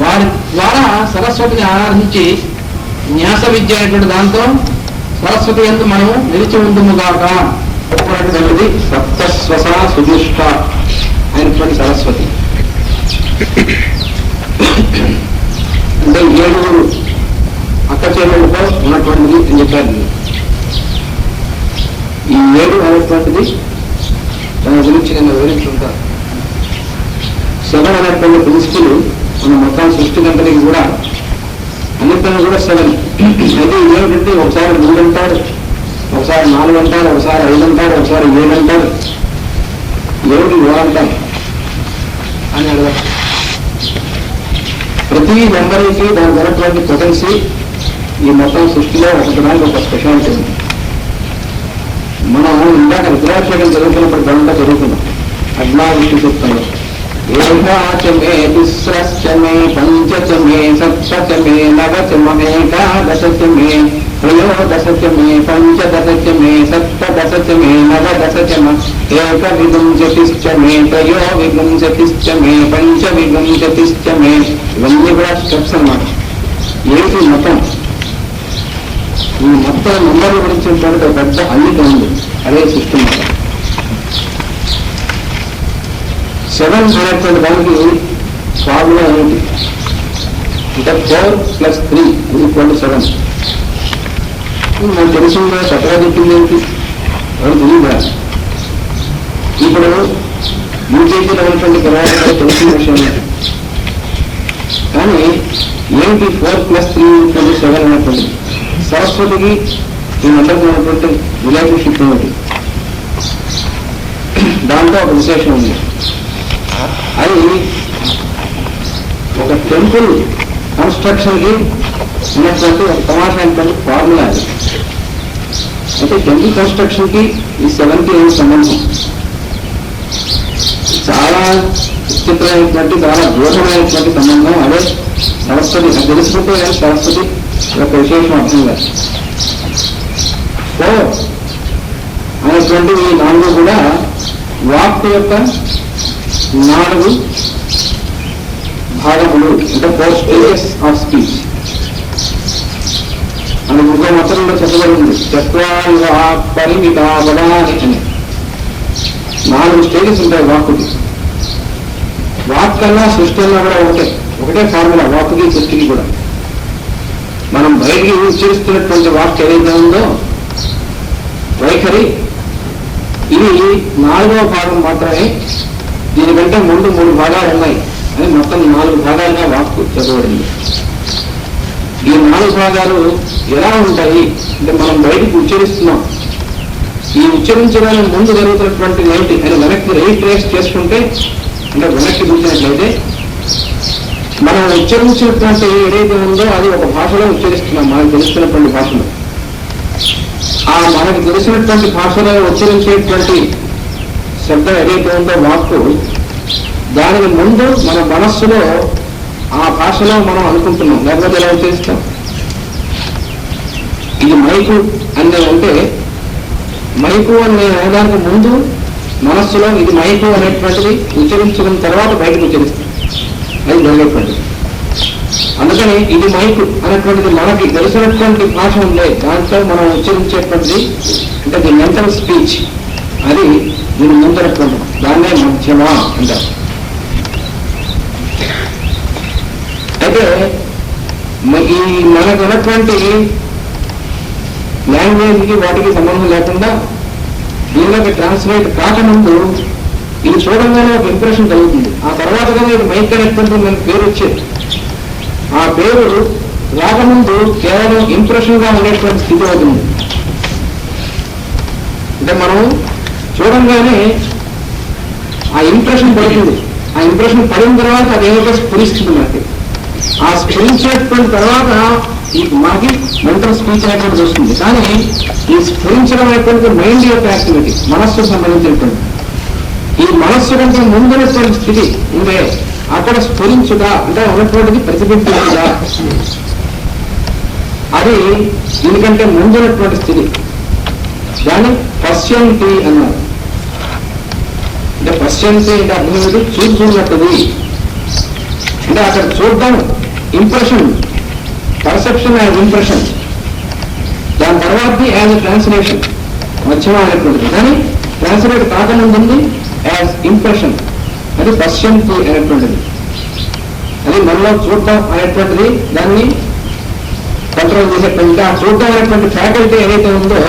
వారి ద్వారా సరస్వతిని ఆరాధించి న్యాస విద్య అనేటువంటి దాంతో సరస్వతి యందు మనము నిలిచి ఉండుముగాక. సప్తస్వస సుదుష్ట అయినటువంటి సరస్వతి అంటే 7 అక్క చెల్లెలతో ఉన్నటువంటిది అని చెప్పారు. ఈ 7 అనేటువంటిది దాని గురించి నేను వివరించుంటాను. 7 అనేటువంటి ప్రిన్సిపల్ మన మొత్తం సృష్టికంతరికి కూడా అన్నిటిని కూడా 7. అయితే ఏమిటంటే ఒకసారి 3 అంటారు, ఒకసారి 4 అంటారు, ఒకసారి 5 అంటారు, ఒకసారి 7 అంటారు, 7 అంటారు అని అడగారు. ప్రతి నెంబర్కి దాని ఉన్నటువంటి పొటెన్సీ ఈ మొత్తం సృష్టిలో ఒకదానికి ఒక స్పెషాలిటీ ఉంది. మనం ఇందాక రుద్రాక్షరం చదువుతున్నప్పుడు గంట చదువుతున్నాం. అగ్నావిష్ణు సూక్తంలో ఏకాచమే తిస్రశ్చమే పంచచమే సప్తచమే నవచమే ఏకాదశమే त्रयोदश च मे पंचदश च मे सप्तदश च मे नवदश च एकविंशतिश्च मे त्रयोविंशतिश्च मे पंचविंशतिश्च मे ఇవన్నీ కూడా స్టెప్స్ అన్నమాట. ఏంటి మొత్తం ఈ మొత్తం నంబర్ల గురించి ఒక పెద్ద అల్లిక ఉంది. అదే సిస్టమ్. 7 అనేటువంటి దానికి ఫార్ములా ఏమిటి అంటే 4+3 = 7. మనకు తెలిసిందే కొత్తగా చెప్పింది ఏంటి ఎవరు తెలియదా? ఇప్పుడు యూకేజీలో ఉన్నటువంటి పిల్లవాళ్ళకి తెలిసిన విషయం కానీ ఏంటి 4+3 = 7 అనేటువంటి సరస్వతికి ఈ నంబర్కి ఉన్నటువంటి రిలేషన్షిప్ ఏమిటి? దాంట్లో ఒక విశేషం ఉంది. అది ఒక టెంపుల్ కన్స్ట్రక్షన్కి ఉన్నటువంటి ఒక తమాషైనటువంటి ఫార్ములా. అది అయితే టెంపుల్ కన్స్ట్రక్షన్కి ఈ 7కి ఏమి సంబంధం? చాలా విచిత్రమైనటువంటి చాలా దూరమైనటువంటి సంబంధం. అదే సరస్వతి అది తెలుసుకుంటే సరస్వతి ఒక విశేషం అర్థం కాదు. 4 అనేటువంటి ఈ 4 కూడా వాక్ యొక్క 4 భాగములు అంటే 4 స్టేజెస్ ఆఫ్ స్పీచ్ అని ఇంకో మతంలో చెప్పబడింది. పరిమితావడాని అని 4 స్టేజెస్ ఉంటాయి వాక్కుకి. వాక్ కన్నా సృష్టి అన్నా కూడా ఒకటే ఫార్ములా వాక్కుకి సృష్టికి కూడా. మనం బయటికి ఉచ్చరిస్తున్నటువంటి వాక్ ఏదైతే ఉందో వైఖరి ఇది 4వ భాగం మాత్రమే. దీనికంటే ముందు 3 భాగాలు ఉన్నాయి అని మొత్తం 4 భాగాలుగా వాక్కు చెప్పబడింది. ఈ 4 భాగాలు ఎలా ఉంటాయి అంటే మనం బయటికి ఉచ్చరిస్తున్నాం. ఈ ఉచ్చరించడానికి ముందు జరుగుతున్నటువంటి ఏంటి అని వెనక్కి రీట్రేస్ చేసుకుంటే అంటే వెనక్కి చూసినట్లయితే మనం ఉచ్చరించినటువంటి ఏదైతే ఉందో అది ఒక భాషలో ఉచ్చరిస్తున్నాం. మనకు తెలుస్తున్నటువంటి భాషలో ఆ మనకు తెలిసినటువంటి భాషలో ఉచ్చరించేటువంటి శబ్దం ఏదైతే ఉందో వాక్కు దానికి ముందు మన మనస్సులో ఆ భాషలో మనం అనుకుంటున్నాం. లేకపోతే ఎలా ఉచ్చరిస్తాం? ఇది మైకు అని అంటే మైకు అని నేను అనడానికి ముందు మనస్సులో ఇది మైకు అనేటువంటిది ఉచ్చరించిన తర్వాత బయటకు ఉచ్చరిస్తాం. అది జరిగేటువంటిది. అందుకని ఇది మైకు అనేటువంటిది మనకి తెలిసినటువంటి భాష ఉండే దాంట్లో మనం ఉచ్చరించేటువంటిది అంటే ది మెంటల్ స్పీచ్. అది దీని ముందరటువంటి దాన్నే మధ్యమా అంటారు. అయితే ఈ మనకు ఉన్నటువంటి లాంగ్వేజ్కి వాటికి సంబంధం లేకుండా దీనిలోకి ట్రాన్స్లేట్ కాకముందు ఇది చూడంగానే ఒక ఇంప్రెషన్ కలుగుతుంది. ఆ తర్వాత కానీ ఇది మైక్ అనేటువంటి మనకు పేరు వచ్చేది. ఆ పేరు రాకముందు కేవలం ఇంప్రెషన్ గా ఉండేటువంటి స్థితి అవుతుంది. అంటే మనం చూడంగానే ఆ ఇంప్రెషన్ పడుతుంది. ఆ ఇంప్రెషన్ పడిన తర్వాత అదేమిటో స్ఫురిస్తుంది మనకి. ఆ స్ఫురించేటువంటి తర్వాత ఈ మనకి మెంటల్ స్పీచ్ అనేటువంటి వస్తుంది. కానీ ఈ స్ఫురించడం అనేటువంటి మైండ్ యొక్క యాక్టివిటీ, మనస్సుకు సంబంధించినటువంటి ఈ మనస్సు కంటే ముందున్నటువంటి స్థితి ఉండే అక్కడ స్ఫురించుగా అంటే ఉన్నటువంటిది ప్రతిబింబించుగా అది దీనికంటే ముందున్నటువంటి స్థితి. దాన్ని పశ్యంతి అన్నారు. అంటే పశ్యంతి అంటే అర్థం ఏంటి? చూస్తున్నట్టుది అంటే అక్కడ చూడడం ఇంప్రెషన్, పర్సెప్షన్ యాజ్ ఇంప్రెషన్. దాని తర్వాత యాజ్ ట్రాన్స్లేషన్ మధ్యమ అనేటువంటిది. కానీ ట్రాన్స్లేట్ కాకముందు యాజ్ ఇంప్రెషన్ అది పశ్యంతి అనేటువంటిది. అది మనలో చూడటం అనేటువంటిది దాన్ని కంట్రోల్ చేసేటువంటి ఆ చూడటం అనేటువంటి ఫ్యాకల్టీ ఏదైతే ఉందో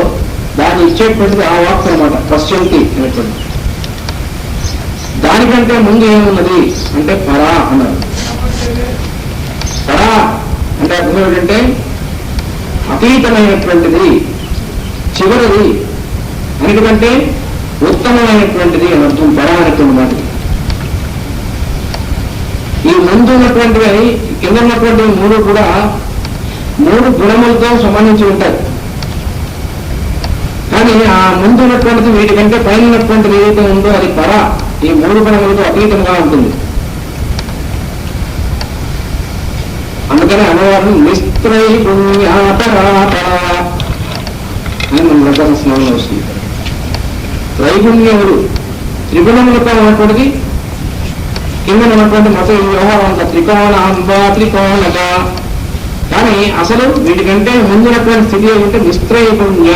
దాన్ని ఇచ్చేటువంటిది ఆ వాక్ అనమాట పశ్యంతి అనేటువంటిది. దానికంటే ముందు ఏమున్నది అంటే పరా అన్నారు. పరా అంటే అర్థం ఏమిటంటే అతీతమైనటువంటిది, చివరిది, అన్నిటికంటే ఉత్తమమైనటువంటిది అని అర్థం పరా అనేటువంటి మాట. ఈ ముందు ఉన్నటువంటివి కింద ఉన్నటువంటి 3 కూడా 3 గుణములతో సంబంధించి ఉంటాయి. కానీ ఆ ముందు ఉన్నటువంటిది వీటికంటే పైన ఉన్నటువంటిది ఏదైతే ఉందో అది పర, ఈ 3 గుణములతో అతీతంగా ఉంటుంది. అందుకని అమ్మవారిని నిస్త్రైపుణ్యాపరాప అని మన లగ్న స్నానంలో వస్తుంది. త్రైపుణ్యములు త్రిగుణములతో ఉన్నటువంటిది, కింద ఉన్నటువంటి మత వ్యవహారం అంత త్రికోణ అంబా త్రికోణక. కానీ అసలు వీటికంటే ముందున్నటువంటి స్థితి ఏమిటంటే నిస్త్రైపుణ్య,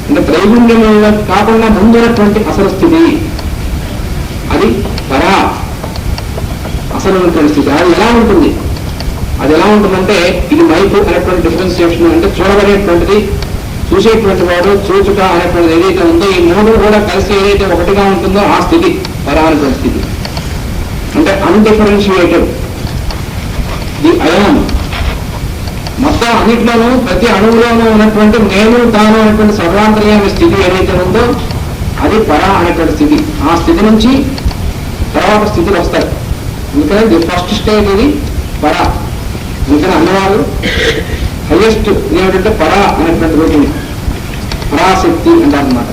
అంటే త్రైగుణ్యం కాకుండా ముందున్నటువంటి అసలు స్థితి, అది పరా అసలు ఉన్నటువంటి స్థితి. అది ఎలా ఉంటుంది? అది ఎలా ఉంటుందంటే ఇది మైపు అనేటువంటి డిఫరెన్సియేషన్, అంటే చూడబడేటువంటిది, చూసేటువంటి వాడు, చూచుట అనేటువంటిది ఏదైతే ఉందో ఈ మూడు కూడా కలిసి ఏదైతే ఒకటిగా ఉంటుందో ఆ స్థితి పరా అనేటువంటి స్థితి. అంటే అన్డిఫరెన్షియేటెడ్ ది అయాన్, మొత్తం అన్నిట్లోనూ ప్రతి అణువులోనూ ఉన్నటువంటి నేను తాను అనేటువంటి సర్వాంతర్యామి స్థితి ఏదైతే ఉందో అది పరా అనేటువంటి స్థితి. ఆ స్థితి నుంచి తర్వాత స్థితులు వస్తాయి. అందుకని ది ఫస్ట్ స్టేజ్ ఇది పరా. అందుకని అన్నవారు హైయెస్ట్ ఏమిటంటే పరా అనేటువంటి రూపిణి, పరాశక్తి అంటారనమాట.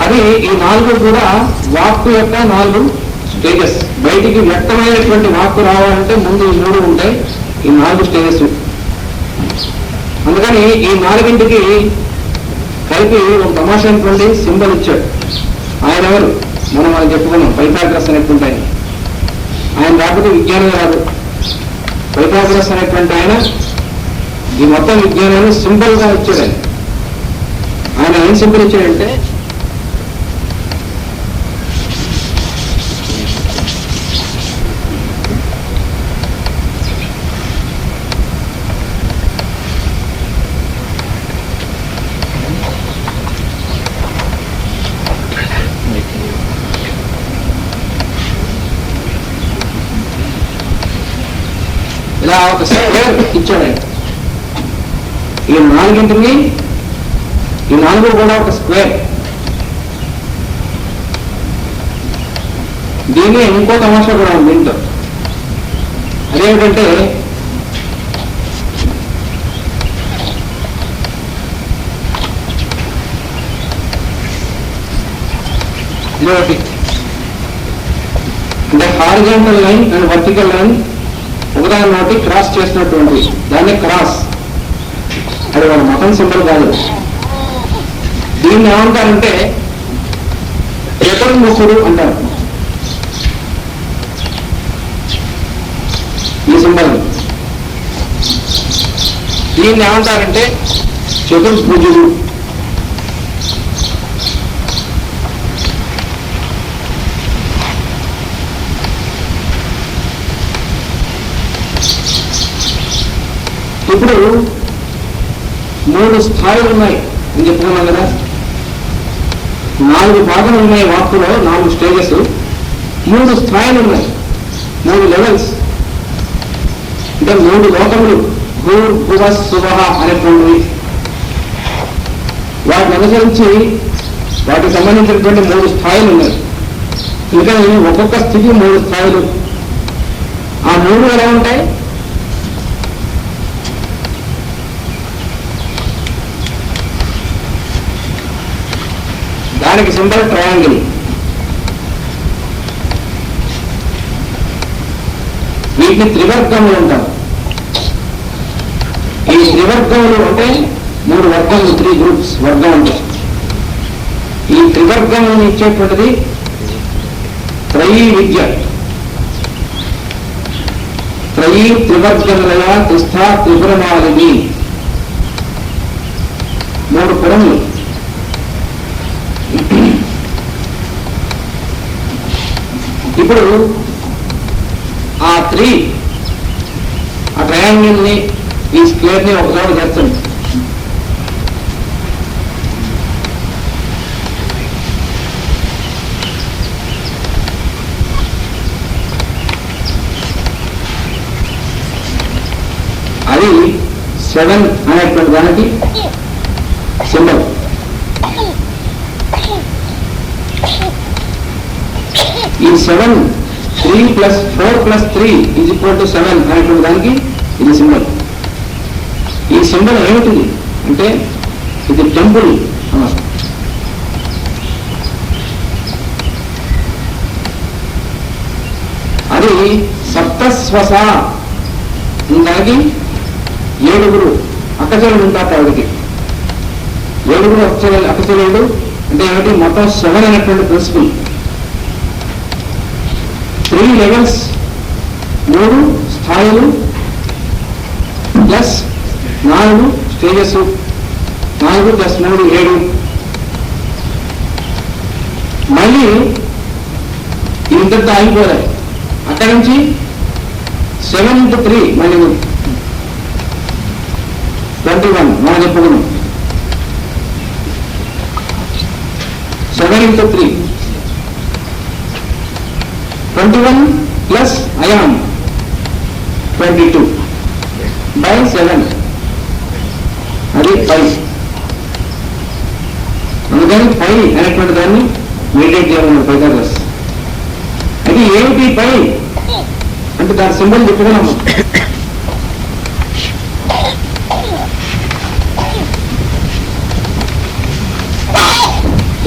అది ఈ నాలుగు కూడా వాక్కు యొక్క 4 స్టేజెస్. బయటికి వ్యక్తమైనటువంటి వాక్కు రావాలంటే ముందు ఈ 3 ఉంటాయి, ఈ 4 స్టేజెస్. అందుకని ఈ 4ంటికి కలిపి ఒక తమాషైనటువంటి సింబల్ ఇచ్చాడు. ఆయన ఎవరు? మనం చెప్పుకున్నాం, పైథాగరస్ అనేటువంటి ఆయన. ఆయన రాకపోతే విజ్ఞానం రాదు. పైథాగరస్ అనేటువంటి ఆయన ఈ మొత్తం విజ్ఞానాన్ని సింబల్ గా ఇచ్చాడు. ఆయన ఏం సింబల్ ఇచ్చాడంటే ఇలా ఒక స్క్వేర్ ఇచ్చాడు. ఈ 4ంటిని, ఈ 4 కూడా ఒక స్క్వేర్. దీన్ని ఇంకో తమాషా కూడా ఉంది దీంతో. అదేమిటంటే ఇదొకటి, అంటే horizontal line and vertical line ఒకదాని క్రాస్ చేసినటువంటి దాన్ని క్రాస్. అది వాళ్ళ మతం సింబల్ కాదు. దీన్ని ఏమంటారంటే చతుర్ముఖుడు అంటారు ఈ సింబల్. దీన్ని ఏమంటారంటే చతుర్భుజుడు. ఇప్పుడు 3 స్థాయిలు ఉన్నాయి అని చెప్పుకున్నాం కదా. 4 భాగాలు ఉన్నాయి వాక్కులో, 4 స్టేజెస్, 3 స్థాయిలు ఉన్నాయి, 3 లెవెల్స్. అంటే 3 లోకములు, భూర్ భువ సువహ అనేటువంటివి. వాటిని అనుసరించి వాటికి సంబంధించినటువంటి 3 స్థాయిలు ఉన్నాయి. ఇంకా ఒక్కొక్క స్థితి 3 స్థాయిలు. ఆ 3 ఎలా ఉంటాయి? దానికి సింబల్ ట్రయాంగిల్. వీటిని త్రివర్గములు అంటారు. ఈ త్రివర్గములు అంటే 3 వర్గములు, 3 గ్రూప్స్ వర్గం అంటే. ఈ త్రివర్గములను ఇచ్చేటువంటిది త్రయీ విద్య. త్రయీ త్రివర్గములయ తిస్థా త్రిపురమాలిని. 3 పురములు. ఇప్పుడు ఆ ట్రయాంగిల్ ని, ఈ స్క్వేర్ ని ఒకచోట చేస్తుంది. అది 7 అనేటువంటి దానికి సింబల్. ఈ 7 3 + 4 + 3 = 7 అనేటువంటి దానికి ఇది సింబల్. ఈ సింబల్ ఏమిటిది అంటే ఇది టెంపుల్ అన్నారు. అది సప్త సప్తస్వస, దానికి 7 అక్కచెల్లెలు ఉంటారు. ఆవిడకి 7 అక్కచెల్లెలు అంటే ఏమిటి, మొత్తం 7 అనేటువంటి ప్రిన్సిపల్. 3 లెవెల్స్, 3 స్థాయిలు ప్లస్ 4 స్టేజెస్, 4 + 3 7. మళ్ళీ ఇంతతో ఆగిపోయాయి. అక్కడి నుంచి 7 × 3 మళ్ళీ 21 మనం చెప్పుకున్నాం. 7 × 3 21 ప్లస్ అయామ్ 22 by 7, అది 5. అందుకని 5 అనేటువంటి దాన్ని మెడిటేట్ చేయమన్నారు పైథాగరస్. అది ఏమిటి 5 అంటే దాని సింబల్ చెప్పుకున్నాము.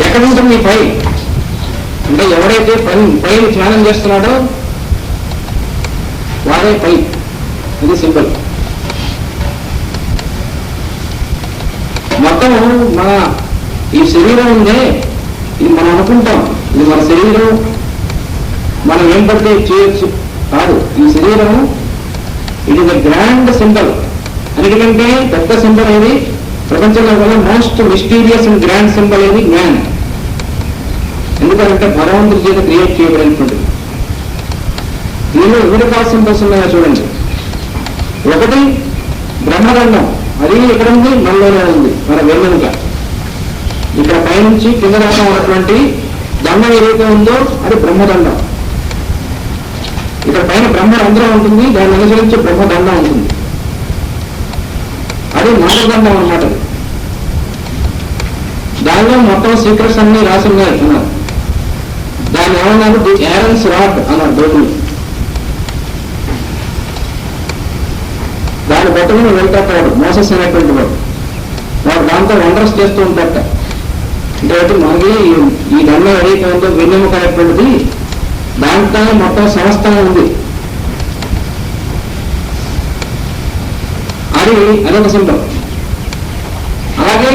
ఎక్కడ ఉంటుంది 5 అంటే ఎవరైతే పైని ధ్యానం చేస్తున్నాడో వాడే 5. ఇది సింబల్. మొత్తం మన ఈ శరీరం ఉందే, ఇది మనం అనుకుంటాం ఇది మన శరీరం, మనం ఏం పడితే చేయొచ్చు కాదు. ఈ శరీరం it is the grand symbol. అన్నిటికంటే పెద్ద సింబల్ ఏది ప్రపంచంలో కన్నా most mysterious and grand symbol ఏది జ్ఞాన్. ఎందుకంటే భగవంతుడి చేత క్రియేట్ చేయబడినటువంటిది. దీనిలో ఎన్ని రకాల సింబల్స్ ఉన్నాయో చూడండి. ఒకటి బ్రహ్మదండం, అది ఎక్కడ ఉంది, మనలోనే ఉంది, మన వెన్నుక. ఇక్కడ పైనుంచి కింద దాకా ఉన్నటువంటి దండం ఏదైతే ఉందో అది బ్రహ్మదండం. ఇక్కడ పైన బ్రహ్మరంధ్రం ఉంటుంది, దాన్ని అనుసరించి బ్రహ్మదండం ఉంటుంది. అది నాగదండం అన్నమాట. దానిలో మొత్తం సీక్రెట్స్ అన్ని రాసి ఉన్నాయి అన్నారు. దాన్ని ఏమన్నారు, ది ఏరన్స్ రాడ్ అన్నారు బైబిల్. దాన్ని పట్టుకుని వెళ్తాడు మోసెస్ అనేటువంటి వాడు దాంతో వండర్స్ చేస్తూ ఉంటారట. అంటే మనకి ఈ దండం ఏదైతే ఉందో వెన్నెముక అనేటువంటిది దాంట్లో మొత్తం సంస్థగా ఉంది. అది అదొక సింబల్. అలాగే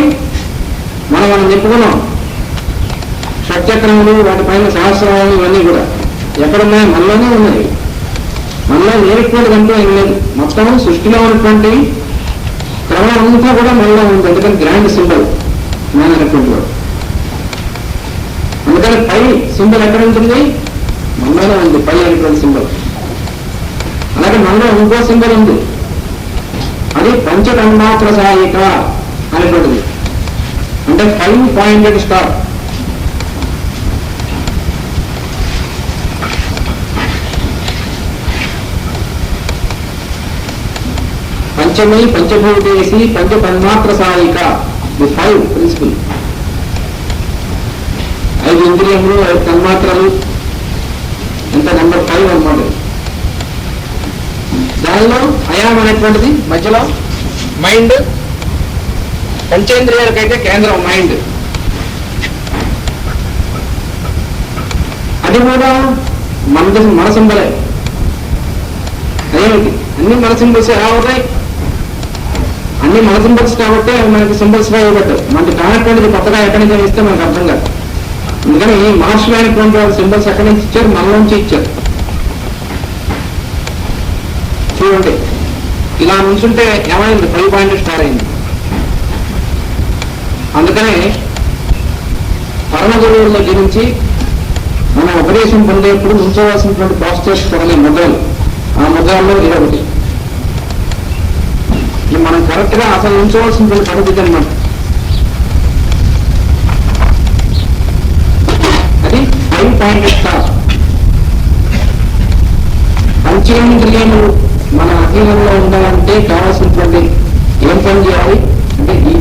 మనం చెప్పుకున్నాం షట్చక్రములు, వాటిపైన సహస్రాలు, ఇవన్నీ కూడా ఎక్కడున్నాయి, మనలోనే ఉన్నాయి. మనలో లేనటువంటి అంటూ ఏం లేదు. మొత్తం సృష్టిలో ఉన్నటువంటి క్రమం అంతా కూడా మనలో ఉంది. అందుకని గ్రాండ్ సింబల్ జ్ఞానం అనేటువంటి వాడు. అందుకని పై సింబల్ ఎక్కడ ఉంటుంది, మనలోనే ఉంది పై అనేటువంటి సింబల్. అలాగే మనలో ఇంకో సింబల్ ఉంది, అది పంచతన్మాత్రసాయిక అనేటువంటిది. అంటే 5 పాయింటెడ్ స్టార్. పంచమి పంచభూతేసి పంచతన్మాత్రసాయిక, ది 5 ప్రిన్సిపల్. 5 ఇంద్రియములు, 5 తన్మాత్రలు, ఎంత నెంబర్ 5 అన్నమాట. దానిలో అయాం అనేటువంటిది మధ్యలో మైండ్. పంచేంద్రియాలకైతే కేంద్రం మైండ్. అది కూడా మన సింబలే. అదేమిటి, అన్ని మన సింబల్స్ ఎలా అవుతాయి, అన్ని మన సింబల్స్ కాబట్టి అవి మనకి సింబల్స్ గా ఇవ్వబడ్డాయి. మనకి కానటువంటిది కొత్తగా ఎక్కడి నుంచి ఇస్తే మనకు అర్థం కాదు. అందుకని మహర్షులు అయినటువంటి వాళ్ళ సింబల్స్ ఎక్కడి నుంచి ఇచ్చారు, మన నుంచి ఇచ్చారు. చూడండి, ఇలా నుంచుంటే ఏమైంది, 5 పాయింట్ స్టార్ అయింది. అందుకనే పరమ గురువుల్లో గురించి మనం ఉపదేశం పొందేప్పుడు ఉంచవలసినటువంటి పాస్టర్స్ కొన్ని ముద్రలు, ఆ ముద్రల్లో ఇదొకటి. మనం కరెక్ట్ గా అసలు ఉంచవలసినటువంటి పద్ధతి అన్నమాట. అది 5 పాయింట్ స్టార్. పంచేంద్రియములు మన అధీనంలో ఉండాలంటే కావాల్సినటువంటి ఏం పని చేయాలి అంటే ఈ